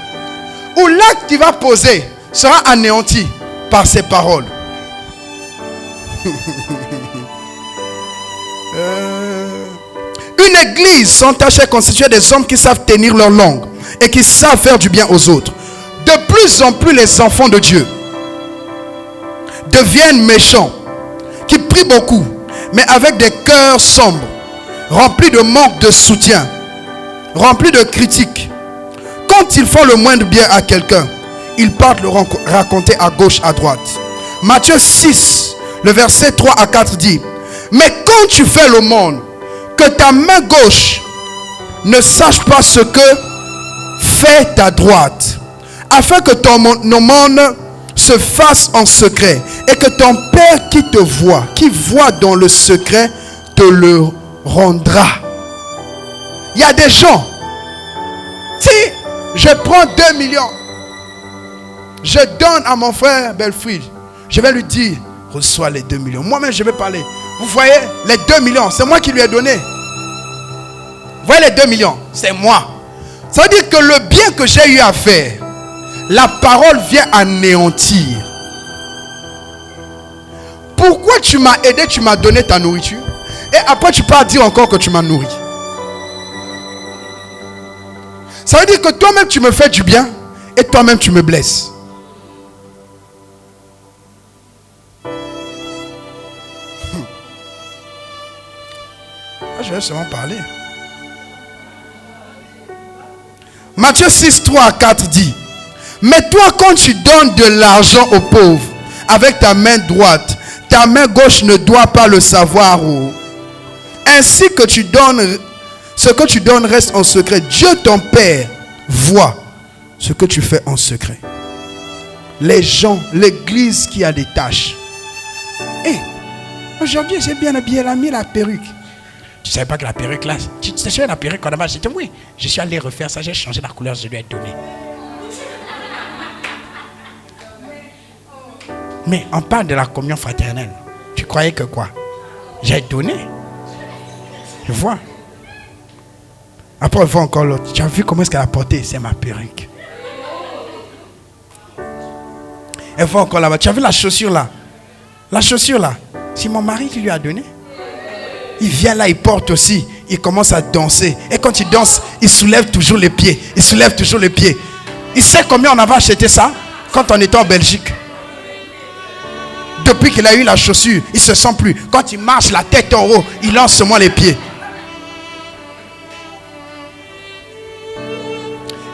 A: Ou l'acte qu'il va poser sera anéanti par ses paroles. Une église sans tâche est constituée des hommes qui savent tenir leur langue et qui savent faire du bien aux autres. De plus en plus les enfants de Dieu deviennent méchants, qui prient beaucoup, mais avec des cœurs sombres, remplis de manque de soutien, remplis de critiques. Quand ils font le moindre bien à quelqu'un, ils partent le raconter à gauche, à droite. Matthieu 6, le verset 3 à 4 dit, mais quand tu fais l'aumône, que ta main gauche ne sache pas ce que fait ta droite, afin que ton aumône se fasse en secret, et que ton Père qui te voit, qui voit dans le secret, te le rendra. Il y a des gens, si je prends 2 millions, je donne à mon frère Belfrid, Je vais lui dire, reçois les 2 millions. Moi-même, je vais parler. Vous voyez, les 2 millions, c'est moi qui lui ai donné. Vous voyez les 2 millions, c'est moi. Ça veut dire que le bien que j'ai eu à faire, la parole vient anéantir. Pourquoi tu m'as aidé, tu m'as donné ta nourriture, et après tu peux dire encore que tu m'as nourri? Ça veut dire que toi-même tu me fais du bien, et toi-même tu me blesses. Je vais seulement parler. Matthieu 6, 3 à 4 dit: mais toi, quand tu donnes de l'argent aux pauvres avec ta main droite, ta main gauche ne doit pas le savoir. Ainsi que tu donnes, ce que tu donnes reste en secret. Dieu ton Père voit ce que tu fais en secret. Les gens, l'église qui a des tâches. Aujourd'hui, j'ai bien habillé, elle a mis la perruque. Tu ne savais pas que la perruque là, tu sais la perruque qu'on a acheté? Oui, je suis allé refaire ça, j'ai changé la couleur, je lui ai donné. Mais on parle de la communion fraternelle. Tu croyais que quoi? J'ai donné. Je vois. Après, on voit encore l'autre. Tu as vu comment est-ce qu'elle a porté? C'est ma perruque. Elle voit encore là-bas. Tu as vu la chaussure là? La chaussure là, c'est mon mari qui lui a donné. Il vient là, il porte aussi. Il commence à danser. Et quand il danse, il soulève toujours les pieds. Il soulève toujours les pieds. Il sait combien on avait acheté ça quand on était en Belgique. Depuis qu'il a eu la chaussure, il ne se sent plus. Quand il marche la tête en haut, il lance seulement les pieds.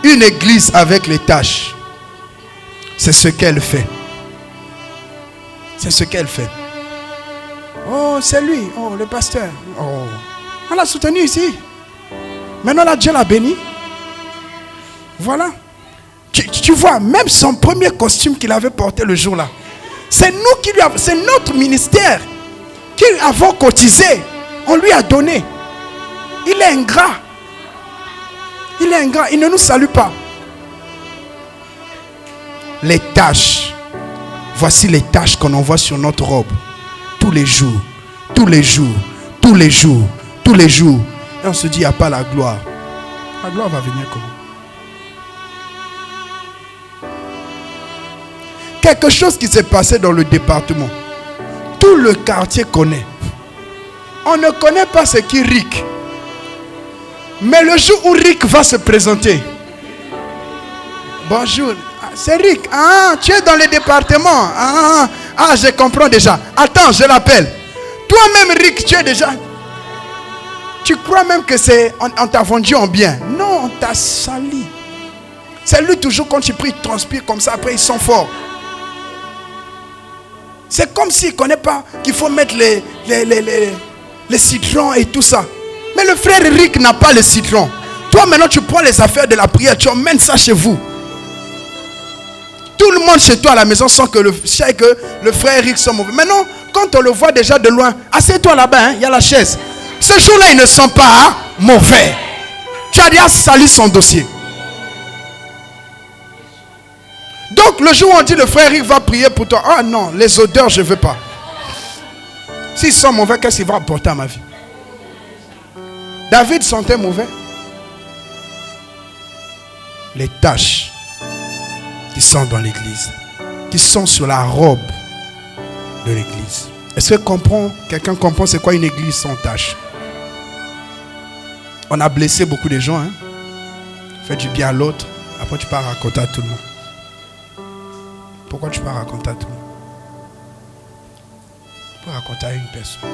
A: Une église avec les tâches, c'est ce qu'elle fait. C'est ce qu'elle fait. Oh, c'est lui. Oh, le pasteur. Oh, on l'a soutenu ici. Maintenant, là, Dieu l'a béni. Voilà. Tu vois, même son premier costume qu'il avait porté le jour-là, c'est nous qui lui avons, c'est notre ministère qui avons cotisé. On lui a donné. Il est ingrat. Il est ingrat. Il ne nous salue pas. Les tâches. Voici les tâches qu'on envoie sur notre robe. Tous les jours. Tous les jours. Tous les jours. Tous les jours. Et on se dit, il n'y a pas la gloire. La gloire va venir comment? Quelque chose qui s'est passé dans le département. Tout le quartier connaît. On ne connaît pas ce qui Rick. Mais le jour où Rick va se présenter. Bonjour. C'est Rick. Ah, tu es dans le département. Ah, je comprends déjà. Attends, je l'appelle. Toi-même, Rick, tu es déjà... Tu crois même que c'est... On t'a vendu en bien. Non, on t'a sali. C'est lui toujours quand tu pries, il transpire comme ça. Après, ils sont forts. C'est comme s'il ne connaît pas qu'il faut mettre les citrons et tout ça. Mais le frère Rick n'a pas les citrons. Toi maintenant tu prends les affaires de la prière, tu emmènes ça chez vous. Tout le monde chez toi à la maison sent que le frère Rick sont mauvais. Maintenant, quand on le voit déjà de loin, assieds-toi là-bas, il y a la chaise. Ce jour-là, il ne sent pas mauvais. Tu as déjà sali son dossier. Donc le jour où on dit le frère Rick va prier pour toi, ah non, les odeurs je ne veux pas. S'ils sont mauvais, qu'est-ce qu'il va apporter à ma vie? David sentait mauvais. Les tâches qui sont dans l'église, qui sont sur la robe de l'église. Est-ce que quelqu'un comprend c'est quoi une église sans tâches? On a blessé beaucoup de gens, hein? Fais du bien à l'autre, après tu pars raconter à tout le monde. Pourquoi tu pars raconter à tout le monde? Tu peux raconter à une personne.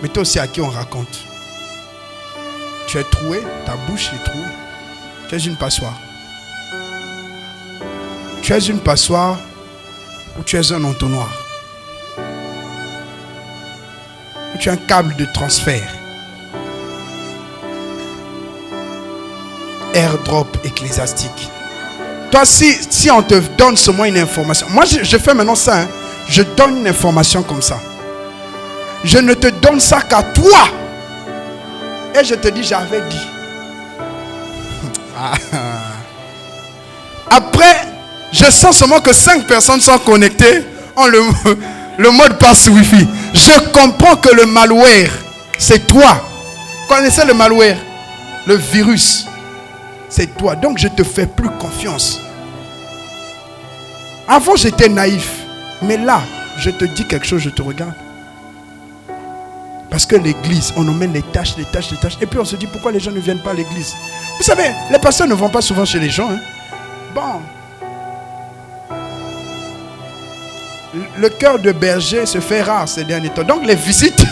A: Mais toi aussi à qui on raconte? Tu es troué, ta bouche est trouée. Tu es une passoire. Tu es une passoire ou tu es un entonnoir. Ou tu es un câble de transfert. Airdrop ecclésiastique. Toi, si on te donne seulement une information. Moi, je fais maintenant ça. Hein. Je donne une information comme ça. Je ne te donne ça qu'à toi. Et je te dis, j'avais dit. Après, je sens seulement que 5 personnes sont connectées. ont le mode passe Wi-Fi. Je comprends que le malware, c'est toi. Connaissez le malware? Le virus, c'est toi. Donc je te fais plus confiance. Avant j'étais naïf. Mais là, je te dis quelque chose, je te regarde. Parce que l'église, on emmène les tâches. Et puis on se dit, pourquoi les gens ne viennent pas à l'église? Vous savez, les pasteurs ne vont pas souvent chez les gens. Hein? Bon. Le cœur de berger se fait rare ces derniers temps. Donc les visites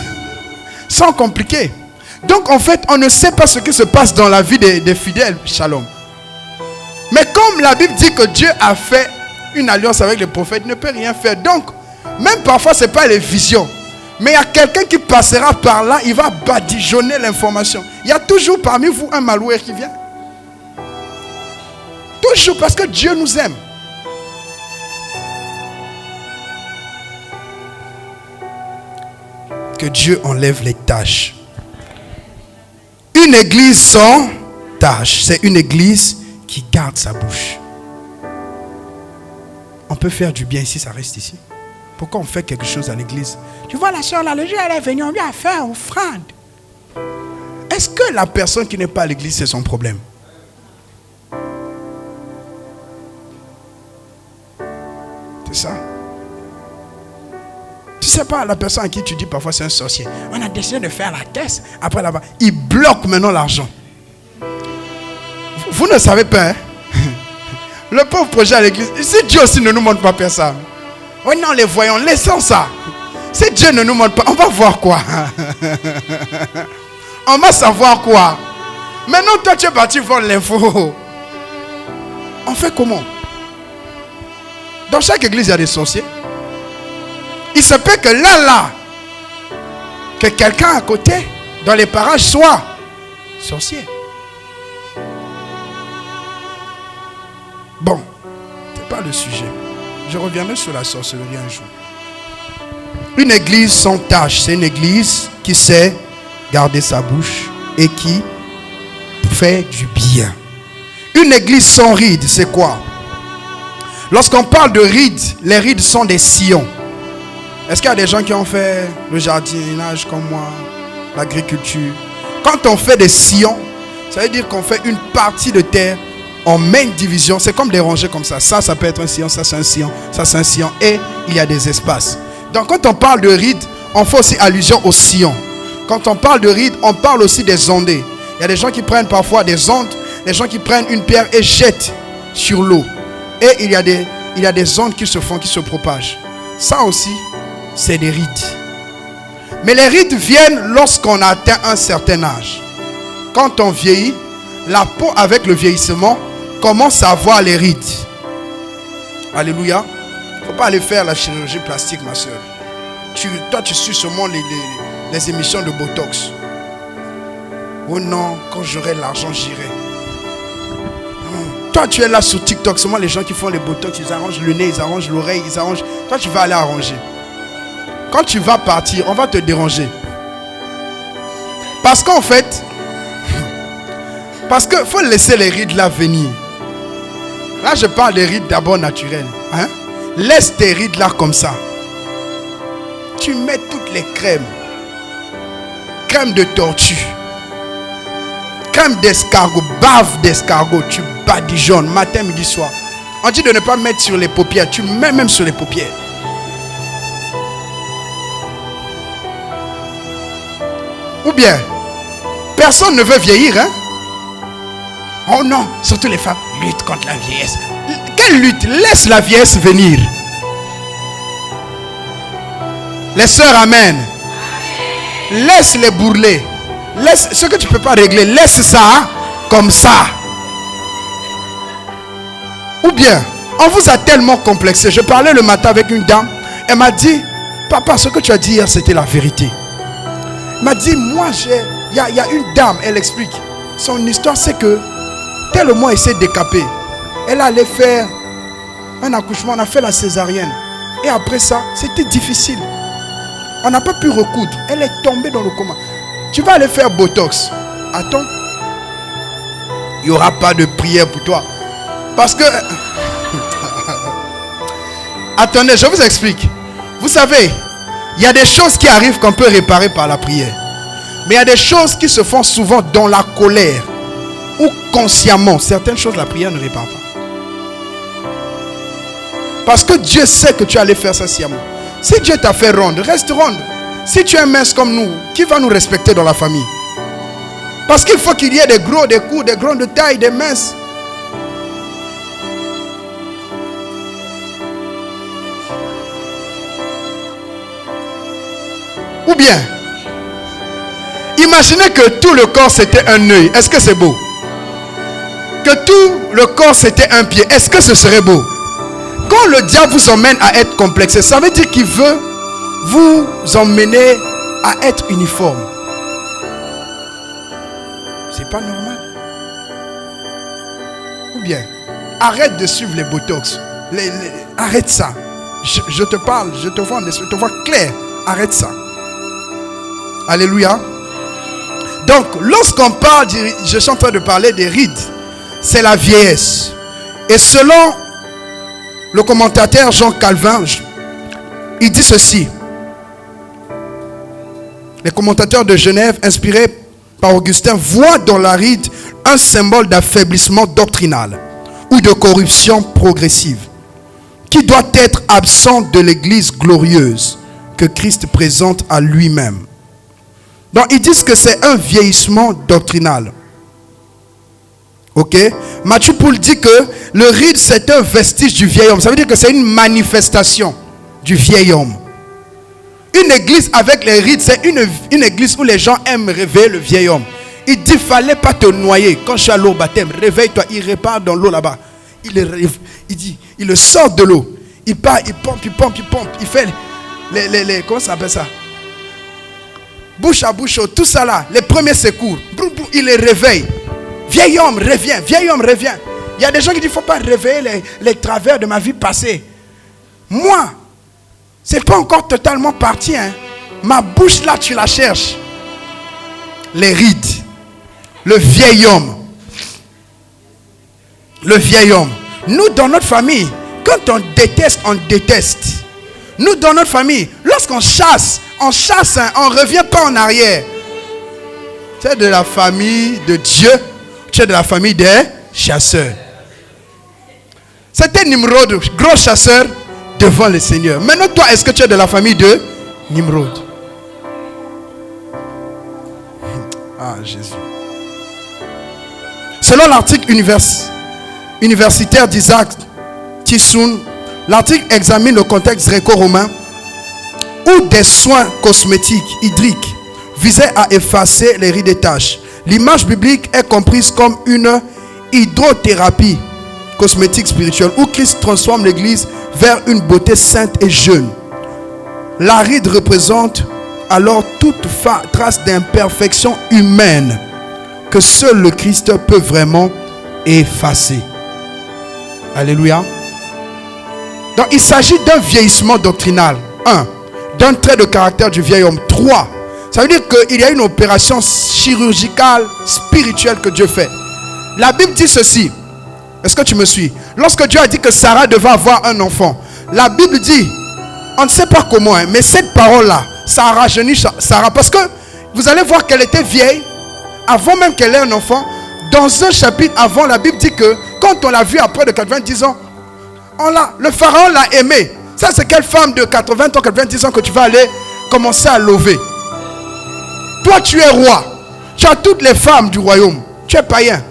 A: sont compliquées. Donc en fait, on ne sait pas ce qui se passe dans la vie des fidèles. Shalom. Mais comme la Bible dit que Dieu a fait une alliance avec les prophètes, il ne peut rien faire. Donc, même parfois, ce n'est pas les visions. Mais il y a quelqu'un qui passera par là, il va badigeonner l'information. Il y a toujours parmi vous un malware qui vient. Toujours, parce que Dieu nous aime. Que Dieu enlève les tâches. Une église sans tâche, c'est une église qui garde sa bouche. On peut faire du bien ici, ça reste ici. Pourquoi on fait quelque chose à l'église? Tu vois la soeur là, le jour elle est venue, on lui a fait offrande. Est-ce que la personne qui n'est pas à l'église, c'est son problème? C'est ça. Tu sais pas, la personne à qui tu dis parfois c'est un sorcier. On a décidé de faire la caisse. Après là-bas, il bloque maintenant l'argent. Vous ne savez pas, hein? Le pauvre projet à l'église. Si Dieu aussi ne nous montre pas faire ça. Oh non, les voyons, laissons ça. Si Dieu ne nous montre pas, on va voir quoi? On va savoir quoi? Maintenant, toi, tu es parti voir l'info. On fait comment? Dans chaque église, il y a des sorciers. Il se peut que là, que quelqu'un à côté, dans les parages, soit sorcier. Bon, ce n'est pas le sujet. Je reviendrai sur la sorcellerie un jour. Une église sans tâche, c'est une église qui sait garder sa bouche et qui fait du bien. Une église sans rides, c'est quoi? Lorsqu'on parle de rides, les rides sont des sillons. Est-ce qu'il y a des gens qui ont fait le jardinage comme moi, l'agriculture? Quand on fait des sillons, ça veut dire qu'on fait une partie de terre. On met une division, c'est comme des rangées comme ça. Ça peut être un sillon, ça c'est un sillon, ça c'est un sillon. Et il y a des espaces. Donc quand on parle de rides, on fait aussi allusion au sillon. Quand on parle de rides, on parle aussi des ondées. Il y a des gens qui prennent parfois des ondes, des gens qui prennent une pierre et jettent sur l'eau. Et il y a des ondes qui se font, qui se propagent. Ça aussi, c'est des rides. Mais les rides viennent lorsqu'on atteint un certain âge. Quand on vieillit, la peau avec le vieillissement commence à avoir les rides. Alléluia. Il ne faut pas aller faire la chirurgie plastique, ma soeur. Toi, tu suis seulement les émissions de Botox. Oh non, quand j'aurai l'argent, j'irai. Toi, tu es là sur TikTok. Seulement les gens qui font les Botox, ils arrangent le nez, ils arrangent l'oreille, ils arrangent. Toi, tu vas aller arranger. Quand tu vas partir, on va te déranger. Parce qu'en fait, parce qu'il faut laisser les rides là venir. Là, je parle des rides d'abord naturelles. Hein? Laisse tes rides là comme ça. Tu mets toutes les crèmes. Crème de tortue. Crème d'escargot. Bave d'escargot. Tu badigeonnes matin, midi, soir. On dit de ne pas mettre sur les paupières. Tu mets même sur les paupières. Ou bien, personne ne veut vieillir, hein? Oh non, surtout les femmes, lutte contre la vieillesse. Quelle lutte? Laisse la vieillesse venir. Les sœurs, amen. Laisse les bourrelets. Laisse ce que tu ne peux pas régler. Laisse ça comme ça. Ou bien, on vous a tellement complexé. Je parlais le matin avec une dame. Elle m'a dit, papa, ce que tu as dit hier, c'était la vérité. Elle m'a dit, moi, il y a une dame, elle explique. Son histoire, c'est que tellement elle s'est décapée. Elle allait faire un accouchement, on a fait la césarienne. Et après ça, c'était difficile. On n'a pas pu recoudre. Elle est tombée dans le coma. Tu vas aller faire Botox. Attends. Il n'y aura pas de prière pour toi. Parce que... Attendez, je vous explique. Vous savez, il y a des choses qui arrivent qu'on peut réparer par la prière. Mais il y a des choses qui se font souvent dans la colère ou consciemment. Certaines choses, la prière ne répare pas. Parce que Dieu sait que tu allais faire ça sciemment. Si Dieu t'a fait ronde, reste ronde. Si tu es mince comme nous, qui va nous respecter dans la famille? Parce qu'il faut qu'il y ait des gros, des courts, des grands de taille, des minces. Ou bien, imaginez que tout le corps c'était un œil. Est-ce que c'est beau? Que tout le corps c'était un pied. Est-ce que ce serait beau? Quand le diable vous emmène à être complexé, ça veut dire qu'il veut vous emmener à être uniforme. C'est pas normal. Ou bien, arrête de suivre les botox. Arrête ça. Je te parle, je te vois clair. Arrête ça. Alléluia. Donc, lorsqu'on parle, je suis en train de parler des rides, c'est la vieillesse. Et selon le commentateur Jean Calvin, il dit ceci. Les commentateurs de Genève, inspirés par Augustin, voient dans la ride un symbole d'affaiblissement doctrinal ou de corruption progressive qui doit être absent de l'église glorieuse que Christ présente à lui-même. Donc ils disent que c'est un vieillissement doctrinal. Ok? Mathieu Poul dit que le ride c'est un vestige du vieil homme. Ça veut dire que c'est une manifestation du vieil homme. Une église avec les rides, c'est une église où les gens aiment réveiller le vieil homme. Il dit, fallait pas te noyer. Quand je suis à l'eau baptême, réveille-toi. Il repart dans l'eau là-bas. Il le sort de l'eau. Il part, il pompe. Il fait comment ça s'appelle ça? Bouche à bouche, tout ça là. Les premiers secours. Il les réveille. Vieil homme, reviens. Vieil homme, reviens. Il y a des gens qui disent, il ne faut pas réveiller les travers de ma vie passée. Moi, c'est pas encore totalement parti. Hein. Ma bouche là, tu la cherches. Les rides. Le vieil homme. Le vieil homme. Nous, dans notre famille, quand on déteste. Nous, dans notre famille, lorsqu'on chasse, hein, on ne revient pas en arrière. Tu es de la famille de Dieu. Tu es de la famille des chasseurs. C'était Nimrod, gros chasseur devant le Seigneur. Maintenant, toi, est-ce que tu es de la famille de Nimrod? Ah, Jésus. Selon l'article universitaire d'Isaac Tissoun, l'article examine le contexte gréco-romain où des soins cosmétiques hydriques visaient à effacer les rides et taches. L'image biblique est comprise comme une hydrothérapie cosmétique spirituelle où Christ transforme l'église vers une beauté sainte et jeune. La ride représente alors toute trace d'imperfection humaine que seul le Christ peut vraiment effacer. Alléluia. Donc il s'agit d'un vieillissement doctrinal. 1. D'un trait de caractère du vieil homme. 3. Ça veut dire qu'il y a une opération chirurgicale, spirituelle que Dieu fait. La Bible dit ceci. Est-ce que tu me suis? Lorsque Dieu a dit que Sarah devait avoir un enfant, la Bible dit, on ne sait pas comment, hein, mais cette parole-là, ça a rajeuni Sarah. Parce que vous allez voir qu'elle était vieille, avant même qu'elle ait un enfant. Dans un chapitre avant, la Bible dit que quand on l'a vue après de 90 ans, le pharaon l'a aimée. Ça, c'est quelle femme de 80 ans, 90 ans que tu vas aller commencer à lever? Toi, tu es roi. Tu as toutes les femmes du royaume. Tu es païen.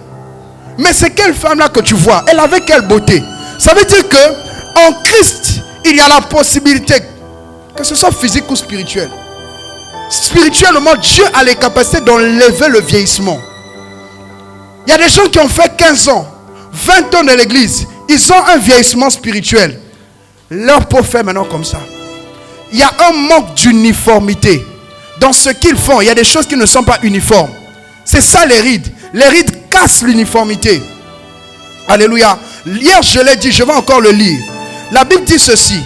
A: Mais c'est quelle femme-là que tu vois? Elle avait quelle beauté? Ça veut dire que en Christ, il y a la possibilité, que ce soit physique ou spirituel. Spirituellement, Dieu a les capacités d'enlever le vieillissement. Il y a des gens qui ont fait 15 ans, 20 ans de l'église. Ils ont un vieillissement spirituel. Leur peau fait maintenant comme ça. Il y a un manque d'uniformité. Dans ce qu'ils font, il y a des choses qui ne sont pas uniformes. C'est ça les rides. Les rides cassent l'uniformité. Alléluia. Hier, je l'ai dit, je vais encore le lire. La Bible dit ceci.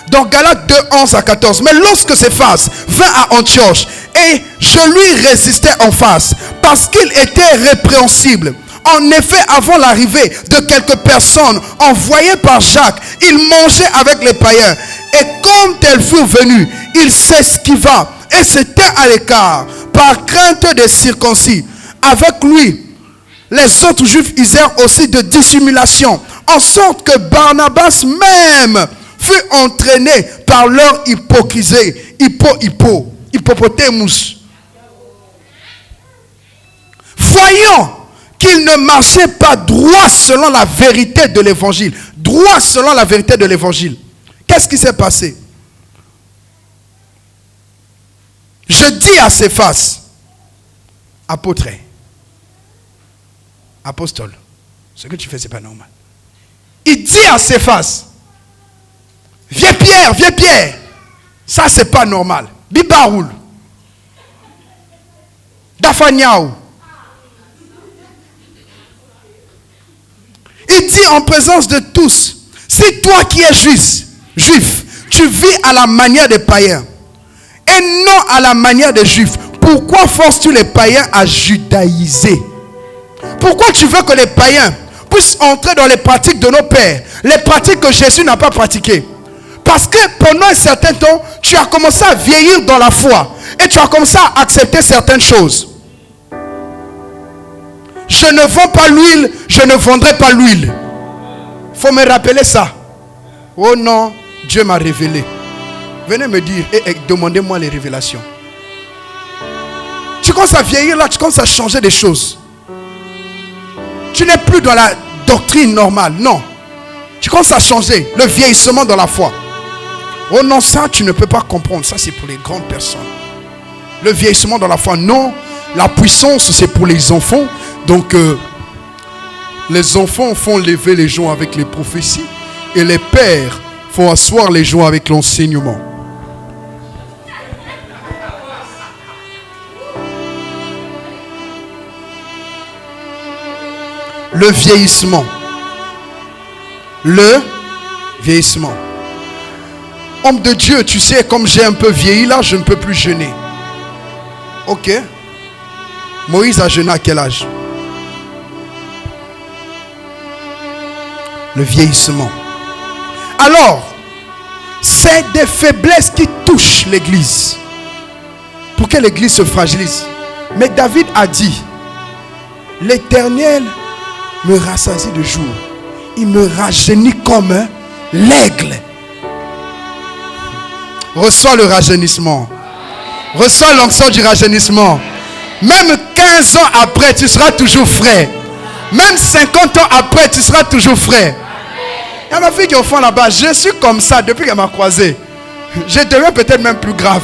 A: Dans Galates 2, 11 à 14. Mais lorsque Céphas vint à Antioche, et je lui résistais en face, parce qu'il était répréhensible, En effet, avant l'arrivée de quelques personnes envoyées par Jacques, il mangeait avec les païens. Et comme elles furent venues, il s'esquiva et se tint à l'écart par crainte des circoncis. Avec lui, les autres juifs usèrent aussi de dissimulation, en sorte que Barnabas même fut entraîné par leur hypocrisie. Hippopotamus. Voyant qu'il ne marchait pas droit selon la vérité de l'évangile. Droit selon la vérité de l'évangile. Qu'est-ce qui s'est passé? Je dis à Céphas, apôtre, apostole, ce que tu fais, c'est pas normal. Il dit à Céphas, viens Pierre, ça c'est pas normal. Bibaoul, Dafaniaou. Il dit en présence de tous, si toi qui es juif, tu vis à la manière des païens et non à la manière des juifs, pourquoi forces-tu les païens à judaïser? Pourquoi tu veux que les païens puissent entrer dans les pratiques de nos pères, les pratiques que Jésus n'a pas pratiquées? Parce que pendant un certain temps, tu as commencé à vieillir dans la foi et tu as commencé à accepter certaines choses. Je ne vends pas l'huile, je ne vendrai pas l'huile. Il faut me rappeler ça. Oh non, Dieu m'a révélé. Venez me dire et demandez-moi les révélations. Tu commences à vieillir là, tu commences à changer des choses. Tu n'es plus dans la doctrine normale, non. Tu commences à changer, le vieillissement dans la foi. Oh non, ça tu ne peux pas comprendre, ça c'est pour les grandes personnes. Le vieillissement dans la foi, non. La puissance c'est pour les enfants. Donc les enfants font lever les gens avec les prophéties et les pères font asseoir les gens avec l'enseignement. Le vieillissement. Le vieillissement. Homme de Dieu, tu sais, comme j'ai un peu vieilli là, je ne peux plus jeûner. Ok. Moïse a jeûné à quel âge? Le vieillissement. Alors, c'est des faiblesses qui touchent l'église. Pour que l'église se fragilise. Mais David a dit, l'Éternel me rassasie de jour. Il me rajeunit comme l'aigle. Reçois le rajeunissement. Reçois l'onction du rajeunissement. Même 15 ans après, tu seras toujours frais. Même 50 ans après, tu seras toujours frais. Il y a ma fille qui est au fond là-bas. Je suis comme ça depuis qu'elle m'a croisé. Je deviens peut-être même plus grave.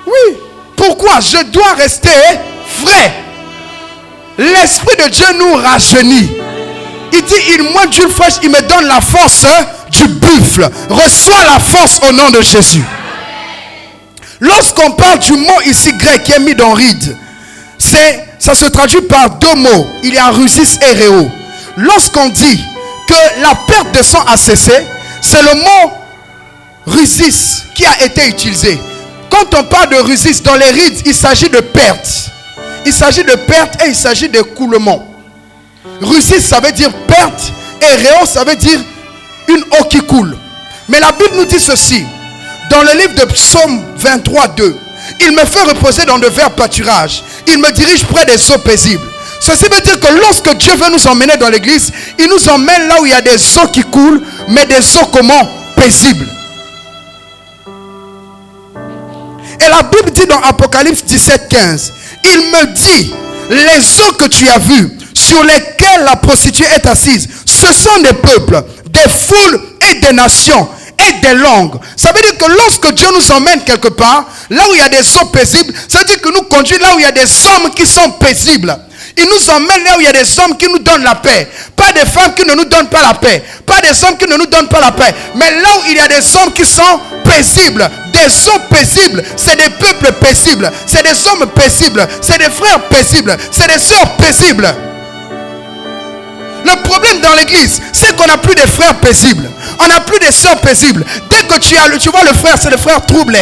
A: Oui. Pourquoi? Je dois rester frais. L'Esprit de Dieu nous rajeunit. Il dit, il moins d'huile fraîche, il me donne la force du buffle. Reçois la force au nom de Jésus. Lorsqu'on parle du mot ici grec qui est mis dans ride, ça se traduit par deux mots. Il y a rusis et réo. Lorsqu'on dit que la perte de sang a cessé, c'est le mot rusis qui a été utilisé. Quand on parle de rusis dans les rides, il s'agit de perte. Il s'agit de perte et il s'agit d'écoulement. Rusis, ça veut dire perte, et réo, ça veut dire une eau qui coule. Mais la Bible nous dit ceci. Dans le livre de Psaume 23, 2, il me fait reposer dans de verts pâturages. Il me dirige près des eaux paisibles. Ceci veut dire que lorsque Dieu veut nous emmener dans l'église, il nous emmène là où il y a des eaux qui coulent, mais des eaux comment? Paisibles. Et la Bible dit dans Apocalypse 17, 15, il me dit, les eaux que tu as vues, sur lesquelles la prostituée est assise, ce sont des peuples, des foules et des nations et des langues. Ça veut dire que lorsque Dieu nous emmène quelque part, là où il y a des eaux paisibles, ça veut dire que nous conduit là où il y a des hommes qui sont paisibles. Il nous emmène là où il y a des hommes qui nous donnent la paix. Pas des femmes qui ne nous donnent pas la paix. Pas des hommes qui ne nous donnent pas la paix. Mais là où il y a des hommes qui sont paisibles. Des hommes paisibles. C'est des peuples paisibles. C'est des hommes paisibles. C'est des frères paisibles. C'est des sœurs paisibles. Le problème dans l'église, c'est qu'on n'a plus de frères paisibles. On n'a plus de sœurs paisibles. Dès que tu vois le frère, c'est le frère troublé.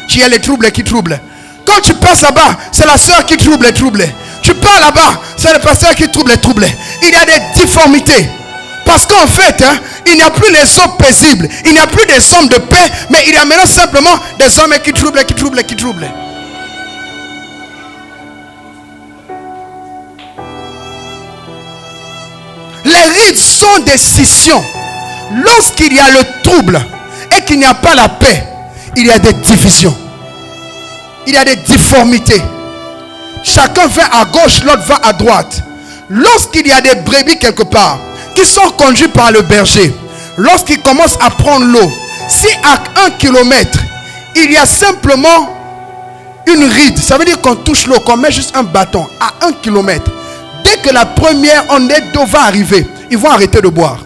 A: Tu as les troubles qui troublent. Quand tu passes là-bas, c'est la sœur qui trouble. Tu pars là-bas, c'est le pasteur qui trouble les troublés. Il y a des difformités. Parce qu'en fait, il n'y a plus les eaux paisibles. Il n'y a plus des hommes de paix. Mais il y a maintenant simplement des hommes qui troublent, qui troublent, qui troublent. Les rites sont des scissions. Lorsqu'il y a le trouble et qu'il n'y a pas la paix, il y a des divisions. Il y a des difformités. Chacun va à gauche, l'autre va à droite. Lorsqu'il y a des brebis quelque part qui sont conduits par le berger, lorsqu'ils commencent à prendre l'eau, si à 1 kilomètre il y a simplement une ride, ça veut dire qu'on touche l'eau, qu'on met juste un bâton à 1 kilomètre, dès que la première ondée d'eau va arriver, ils vont arrêter de boire.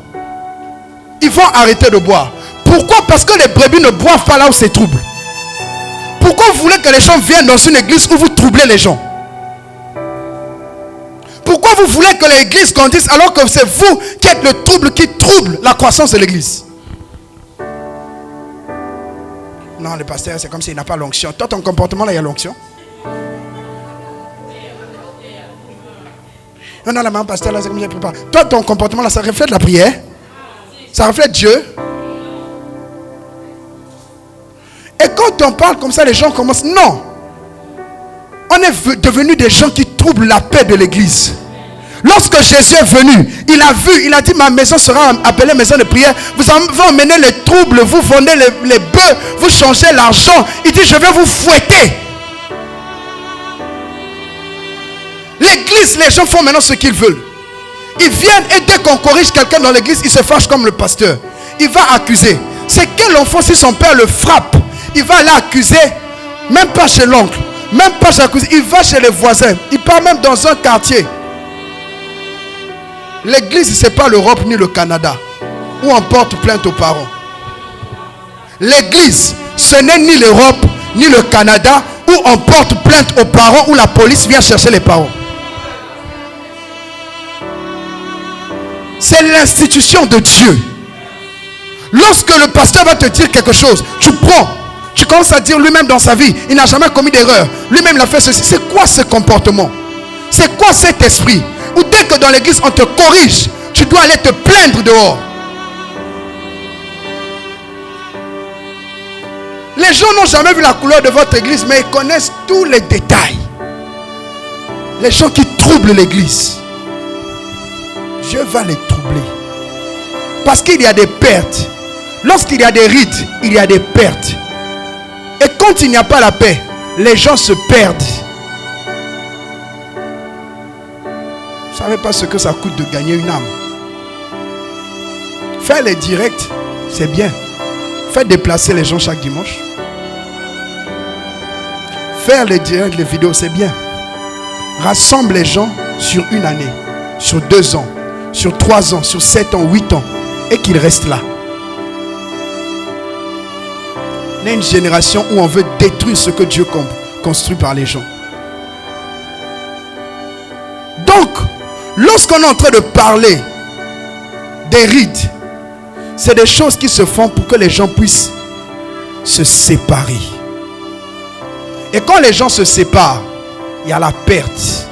A: Ils vont arrêter de boire. Pourquoi? Parce que les brebis ne boivent pas là où c'est trouble. Pourquoi vous voulez que les gens viennent dans une église où vous troublez les gens? Pourquoi vous voulez que l'église grandisse alors que c'est vous qui êtes le trouble qui trouble la croissance de l'église? Non, le pasteur, c'est comme s'il n'a pas l'onction. Toi, ton comportement, là, il y a l'onction. Non, la maman pasteur, là, c'est comme si il prépare. Toi, ton comportement, là, ça reflète la prière. Ça reflète Dieu. Et quand on parle comme ça, les gens commencent. Non. On est devenus des gens qui troublent la paix de l'église. Lorsque Jésus est venu, il a vu, il a dit: ma maison sera appelée maison de prière. Vous emmenez les troubles, vous vendez les bœufs, vous changez l'argent. Il dit: je vais vous fouetter. L'église, les gens font maintenant ce qu'ils veulent. Ils viennent et dès qu'on corrige quelqu'un dans l'église, il se fâche comme le pasteur. Il va accuser. C'est quel enfant, si son père le frappe, il va aller accuser, même pas chez l'oncle, même pas chez la cousine, il va chez les voisins, il part même dans un quartier. L'église, ce n'est pas l'Europe ni le Canada où on porte plainte aux parents. L'église, ce n'est ni l'Europe ni le Canada où on porte plainte aux parents, où la police vient chercher les parents. C'est l'institution de Dieu. Lorsque le pasteur va te dire quelque chose, tu prends, tu commences à dire lui-même dans sa vie, il n'a jamais commis d'erreur. Lui-même il a fait ceci. C'est quoi ce comportement? C'est quoi cet esprit? Ou dès que dans l'église on te corrige, tu dois aller te plaindre dehors. Les gens n'ont jamais vu la couleur de votre église, mais ils connaissent tous les détails. Les gens qui troublent l'église, Dieu va les troubler. Parce qu'il y a des pertes. Lorsqu'il y a des rites, il y a des pertes. Et quand il n'y a pas la paix, les gens se perdent. Vous ne savez pas ce que ça coûte de gagner une âme. Faire les directs, c'est bien. Faire déplacer les gens chaque dimanche. Faire les directs, les vidéos, c'est bien. Rassemble les gens sur une année, sur 2 ans, sur 3 ans, sur 7 ans, 8 ans, et qu'ils restent là. On est une génération où on veut détruire ce que Dieu construit par les gens. Donc, lorsqu'on est en train de parler des rites, c'est des choses qui se font pour que les gens puissent se séparer. Et quand les gens se séparent, il y a la perte.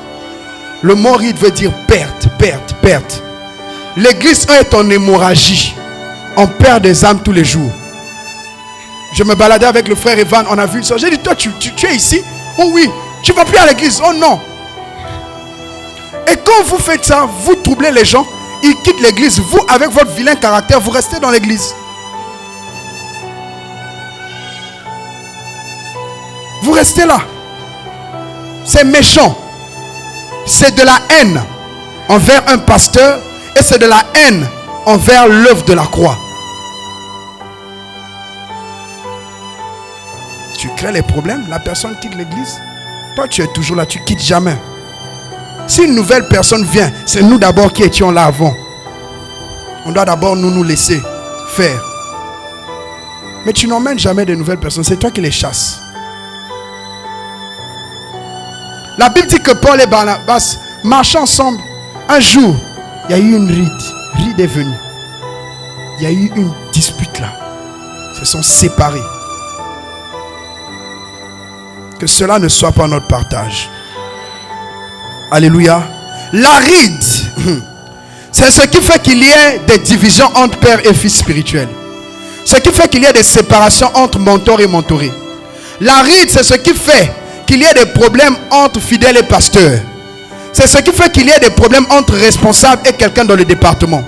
A: Le mot rite veut dire perte, perte, perte. L'église est en hémorragie. On perd des âmes tous les jours. Je me baladais avec le frère Evan, on a vu une soeur. J'ai dit: toi tu es ici? Oh oui. Tu ne vas plus à l'église? Oh non. Et quand vous faites ça, vous troublez les gens. Ils quittent l'église. Vous, avec votre vilain caractère, vous restez dans l'église. Vous restez là. C'est méchant. C'est de la haine envers un pasteur et c'est de la haine envers l'œuvre de la croix. Tu crées les problèmes, la personne quitte l'église. Toi, tu es toujours là, tu quittes jamais. Si une nouvelle personne vient, c'est nous d'abord qui étions là avant. On doit d'abord nous laisser faire. Mais tu n'emmènes jamais de nouvelles personnes, c'est toi qui les chasses. La Bible dit que Paul et Barnabas marchaient ensemble. Un jour, il y a eu une ride. Ride est venue. Il y a eu une dispute là. Ils se sont séparés. Que cela ne soit pas notre partage. Alléluia. La ride, c'est ce qui fait qu'il y ait des divisions entre père et fils spirituels. Ce qui fait qu'il y ait des séparations entre mentor et mentoré. La ride, c'est ce qui fait qu'il y ait des problèmes entre fidèles et pasteurs. C'est ce qui fait qu'il y ait des problèmes entre responsables et quelqu'un dans le département.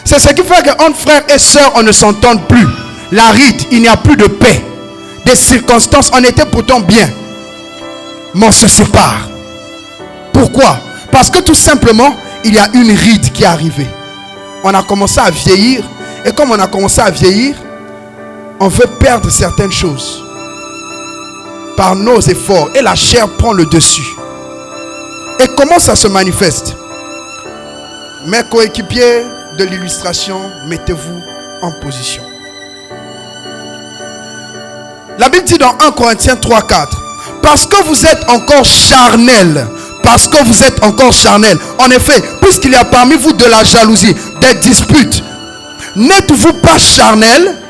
A: C'est ce qui fait qu'entre frères et sœurs, on ne s'entend plus. La ride, il n'y a plus de paix. Des circonstances, on était pourtant bien, mais on se sépare. Pourquoi? Parce que tout simplement, il y a une ride qui est arrivée. On a commencé à vieillir, et comme on a commencé à vieillir, on veut perdre certaines choses par nos efforts, et la chair prend le dessus. Et comment ça se manifeste? Mes coéquipiers de l'illustration, mettez-vous en position. La Bible dit dans 1 Corinthiens 3:4, parce que vous êtes encore charnel. Parce que vous êtes encore charnel. En effet, puisqu'il y a parmi vous de la jalousie, des disputes, n'êtes-vous pas charnel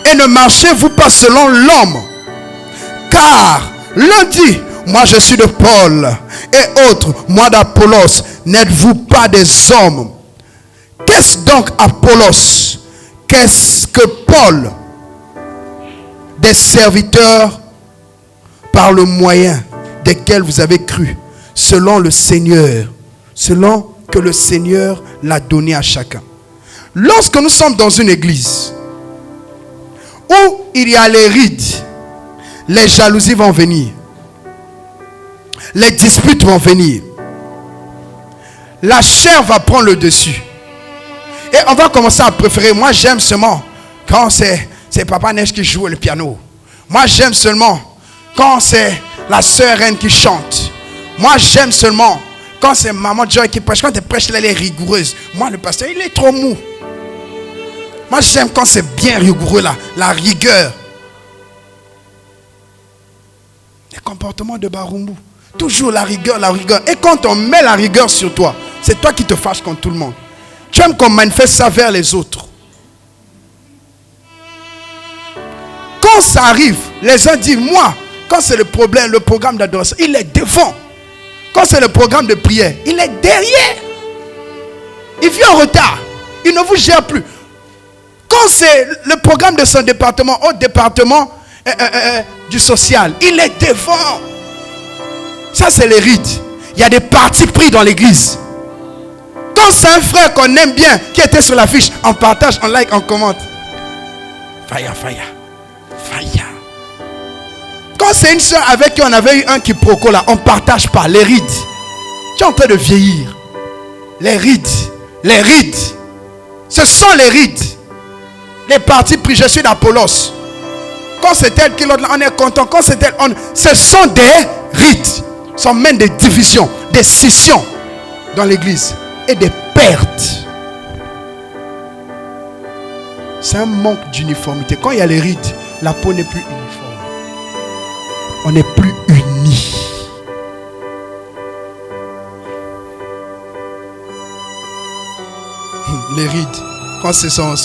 A: et ne marchez-vous pas selon l'homme? Car l'un dit, moi je suis de Paul, et autre, moi d'Apollos. N'êtes-vous pas des hommes? Qu'est-ce donc Apollos? Qu'est-ce que Paul? Des serviteurs par le moyen desquels vous avez cru, selon le Seigneur, selon que le Seigneur l'a donné à chacun. Lorsque nous sommes dans une église où il y a les rides, les jalousies vont venir, les disputes vont venir, la chair va prendre le dessus, et on va commencer à préférer. Moi j'aime seulement quand c'est Papa Neige qui joue le piano. Moi j'aime seulement quand c'est la sœur Reine qui chante. Moi j'aime seulement quand c'est Maman Joy qui prêche. Quand elle prêche, elle est rigoureuse. Moi le pasteur il est trop mou. Moi j'aime quand c'est bien rigoureux là, la rigueur. Les comportements de Barumbu, toujours la rigueur, la rigueur. Et quand on met la rigueur sur toi, c'est toi qui te fâches contre tout le monde. Tu aimes qu'on manifeste ça vers les autres. Quand ça arrive, les gens disent, moi, quand c'est le problème, le programme d'adoration, il est devant. Quand c'est le programme de prière, il est derrière. Il vient en retard. Il ne vous gère plus. Quand c'est le programme de son département, au département du social, il est devant. Ça, c'est les rites. Il y a des partis pris dans l'église. Quand c'est un frère qu'on aime bien, qui était sur l'affiche, on partage, on like, on commente. Fire, fire. Fire. Quand c'est une soeur avec qui on avait eu un quiproquo là, on ne partage pas les rides. Tu es en train de vieillir. Les rides. Les rides. Ce sont les rides. Les partis pris, je suis d'Apollos. Quand c'est elle qui l'autre là, on est content. Quand c'est elle, ce sont des rides. Ça mène des divisions, des scissions dans l'église et des pertes. C'est un manque d'uniformité. Quand il y a les rides, la peau n'est plus uniforme. On n'est plus unis. Les rides. Quand c'est son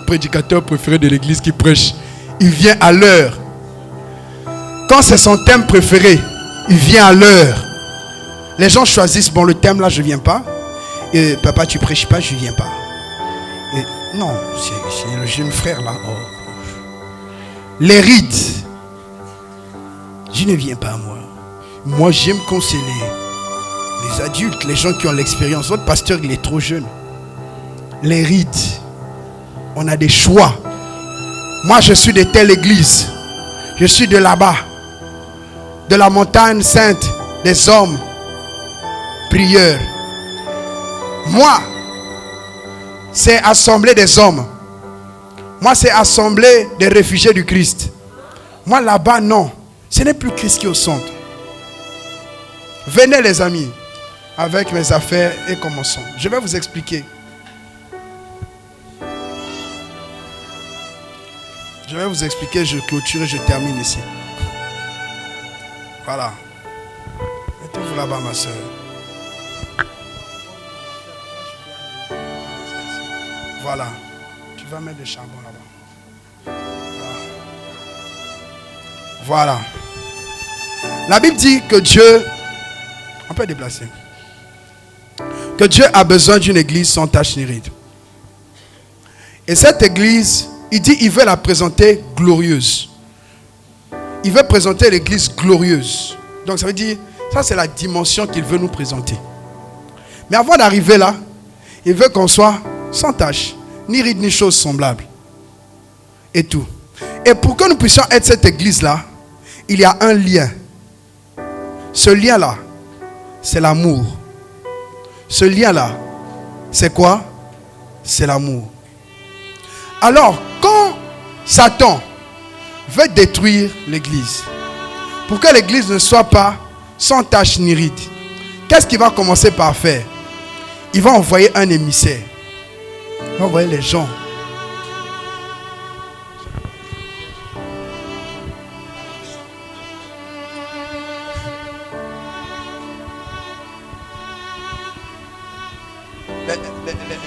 A: prédicateur préféré de l'église qui prêche, il vient à l'heure. Quand c'est son thème préféré, il vient à l'heure. Les gens choisissent, bon, le thème là, je ne viens pas. Et papa, tu prêches pas, je ne viens pas. Et, non, c'est le jeune frère là. Oh. Les rides. Je ne viens pas, moi. Moi, j'aime conseiller les adultes, les gens qui ont l'expérience. Votre pasteur, il est trop jeune. Les rides. On a des choix. Moi, je suis de telle église. Je suis de là-bas. De la montagne sainte des hommes. Prieurs. Moi, c'est assemblée des hommes. Moi, c'est assemblée des réfugiés du Christ. Moi, là-bas, non. Ce n'est plus Christ qui est au centre. Venez, les amis, avec mes affaires et commençons. Je vais vous expliquer. Je vais vous expliquer, je clôture et je termine ici. Voilà. Mettez-vous là-bas, ma soeur. Voilà. Tu vas mettre du charbon là-bas. Voilà. La Bible dit que Dieu... On peut déplacer. que Dieu a besoin d'une église sans tache ni ride. Et cette église, il dit, il veut la présenter glorieuse. Il veut présenter l'église glorieuse. Donc ça veut dire, ça c'est la dimension qu'il veut nous présenter. Mais avant d'arriver là, il veut qu'on soit sans tache, ni ride, ni choses semblables. Et tout. Et pour que nous puissions être cette église-là, il y a un lien. Ce lien-là, c'est l'amour. Ce lien-là, c'est quoi? C'est l'amour. Alors, quand Satan veut détruire l'église, pour que l'église ne soit pas sans tache ni ride, qu'est-ce qu'il va commencer par faire? Il va envoyer un émissaire. Il va envoyer les gens.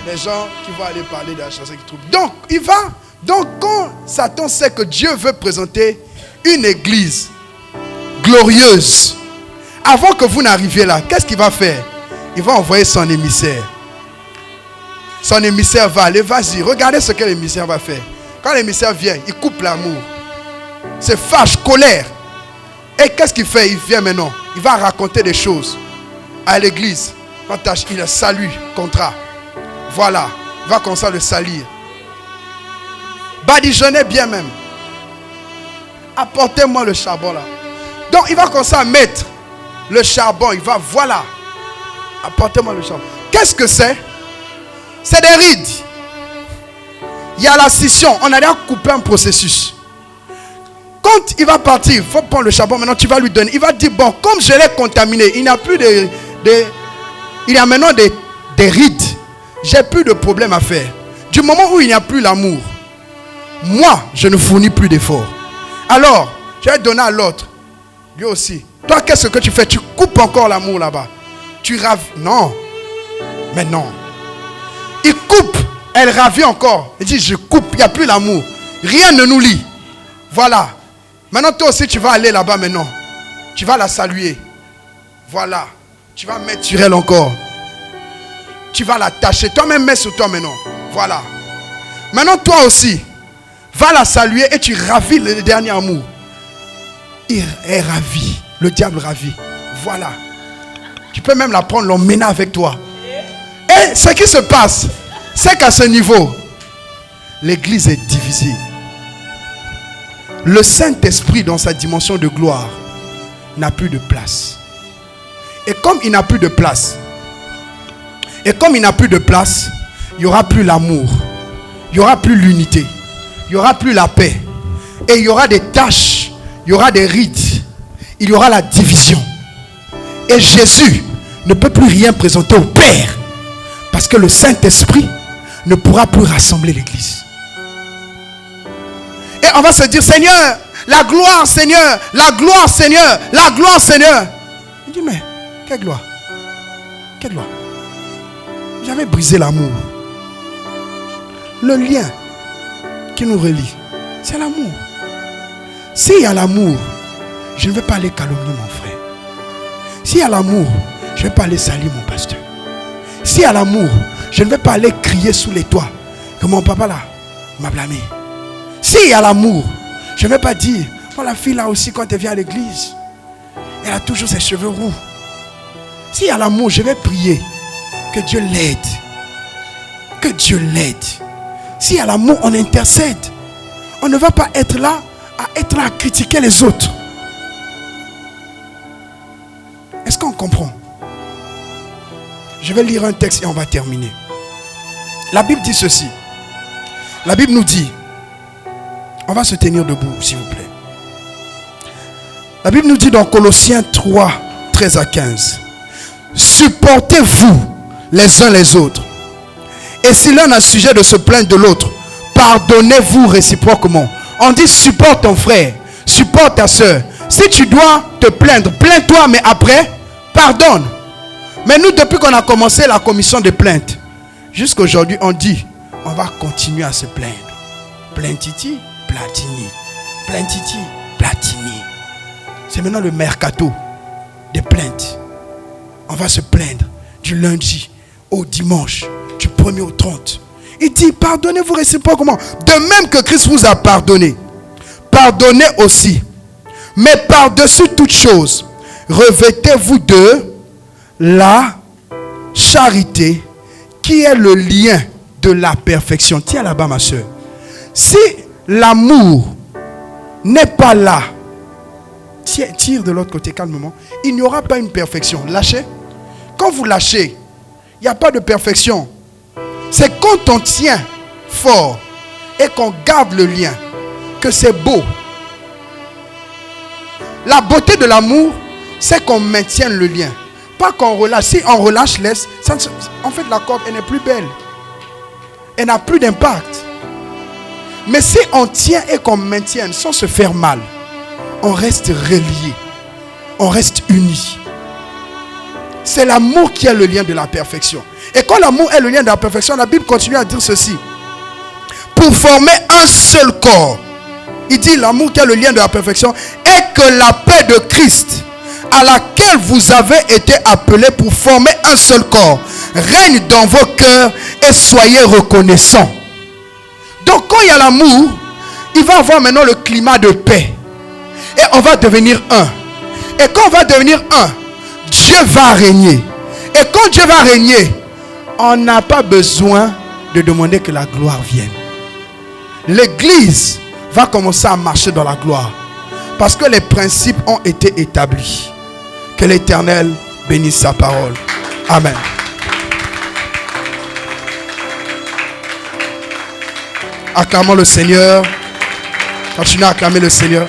A: Les gens qui vont aller parler de la chanson qui trouve. Donc quand Satan sait que Dieu veut présenter une église glorieuse, avant que vous n'arriviez là, qu'est-ce qu'il va faire? Il va envoyer son émissaire. Son émissaire va aller, vas-y, regardez ce que l'émissaire va faire. Quand l'émissaire vient, il coupe l'amour. C'est fâche, colère. Et qu'est-ce qu'il fait? Il vient maintenant. Il va raconter des choses à l'église. Il a salut, contrat. Voilà, il va commencer à le salir. Badigeonnez bien même. Apportez-moi le charbon là. Donc il va commencer à mettre le charbon. Il va, voilà. Apportez-moi le charbon. Qu'est-ce que c'est? C'est des rides. Il y a la scission. On a déjà coupé un processus. Quand il va partir, il faut prendre le charbon. Maintenant tu vas lui donner. Il va dire, bon, comme je l'ai contaminé, il n'y a plus il y a maintenant des rides. J'ai plus de problème à faire. Du moment où il n'y a plus l'amour, moi, je ne fournis plus d'efforts. Alors, je vais donner à l'autre. Lui aussi. Toi, qu'est-ce que tu fais? Tu coupes encore l'amour là-bas. Tu ravis. Non. Mais non. Il coupe. Elle ravit encore. Il dit, je coupe. Il n'y a plus l'amour. Rien ne nous lie. Voilà. Maintenant, toi aussi, tu vas aller là-bas maintenant. Tu vas la saluer. Voilà. Tu vas mettre sur elle encore. Tu vas l'attacher. Toi-même, mets sur toi maintenant. Voilà. Maintenant, toi aussi, va la saluer et tu ravis le dernier amour. Il est ravi. Le diable ravi. Voilà. Tu peux même la prendre, l'emmener avec toi. Et ce qui se passe, c'est qu'à ce niveau, l'église est divisée. Le Saint-Esprit, dans sa dimension de gloire, n'a plus de place. Et comme il n'a plus de place, il n'y aura plus l'amour, il n'y aura plus l'unité, il n'y aura plus la paix. Et il y aura des tâches, il y aura des rides, il y aura la division. Et Jésus ne peut plus rien présenter au Père, parce que le Saint-Esprit ne pourra plus rassembler l'église. Et on va se dire, Seigneur, la gloire Seigneur, la gloire Seigneur, la gloire Seigneur. Il dit, mais quelle gloire? Quelle gloire? J'avais brisé l'amour. Le lien qui nous relie, c'est l'amour. S'il y a l'amour, je ne vais pas aller calomnier mon frère. S'il y a l'amour, je ne vais pas aller salir mon pasteur. S'il y a l'amour, je ne vais pas aller crier sous les toits que mon papa là m'a blâmé. S'il y a l'amour, je ne vais pas dire, oh, la fille là aussi quand elle vient à l'église, elle a toujours ses cheveux roux. S'il y a l'amour, je vais prier que Dieu l'aide. Que Dieu l'aide. S'il y a l'amour, on intercède. On ne va pas être là à critiquer les autres. Est-ce qu'on comprend? Je vais lire un texte et on va terminer. La Bible dit ceci. La Bible nous dit, on va se tenir debout s'il vous plaît. La Bible nous dit dans Colossiens 3, 13 à 15. Supportez-vous les uns les autres. Et si l'un a sujet de se plaindre de l'autre, pardonnez-vous réciproquement. On dit supporte ton frère, supporte ta soeur. Si tu dois te plaindre, plains-toi, mais après, pardonne. Mais nous, depuis qu'on a commencé la commission de plainte, jusqu'à aujourd'hui, on dit, on va continuer à se plaindre. Plaintiti, platini. Plaintiti, platini. C'est maintenant le mercato des plaintes. On va se plaindre du lundi au dimanche, du 1er au 30. Il dit, pardonnez-vous réciproquement. De même que Christ vous a pardonné, pardonnez aussi. Mais par-dessus toute chose, revêtez-vous de la charité, qui est le lien de la perfection. Tiens là-bas, ma soeur. Si l'amour n'est pas là, tire de l'autre côté calmement, il n'y aura pas une perfection. Lâchez. Quand vous lâchez, il n'y a pas de perfection. C'est quand on tient fort et qu'on garde le lien que c'est beau. La beauté de l'amour, c'est qu'on maintienne le lien. Pas qu'on relâche. Si on relâche, laisse, en fait la corde, elle n'est plus belle. Elle n'a plus d'impact. Mais si on tient et qu'on maintienne sans se faire mal, on reste relié. On reste unis. C'est l'amour qui est le lien de la perfection. Et quand l'amour est le lien de la perfection, la Bible continue à dire ceci. Pour former un seul corps. Il dit l'amour qui est le lien de la perfection. Et que la paix de Christ, à laquelle vous avez été appelés pour former un seul corps, règne dans vos cœurs et soyez reconnaissants. Donc quand il y a l'amour, il va y avoir maintenant le climat de paix. Et on va devenir un. Et quand on va devenir un, Dieu va régner. Et quand Dieu va régner, on n'a pas besoin de demander que la gloire vienne. L'église va commencer à marcher dans la gloire. Parce que les principes ont été établis. Que l'Éternel bénisse sa parole. Amen. Acclamons le Seigneur. Continuez à acclamer le Seigneur.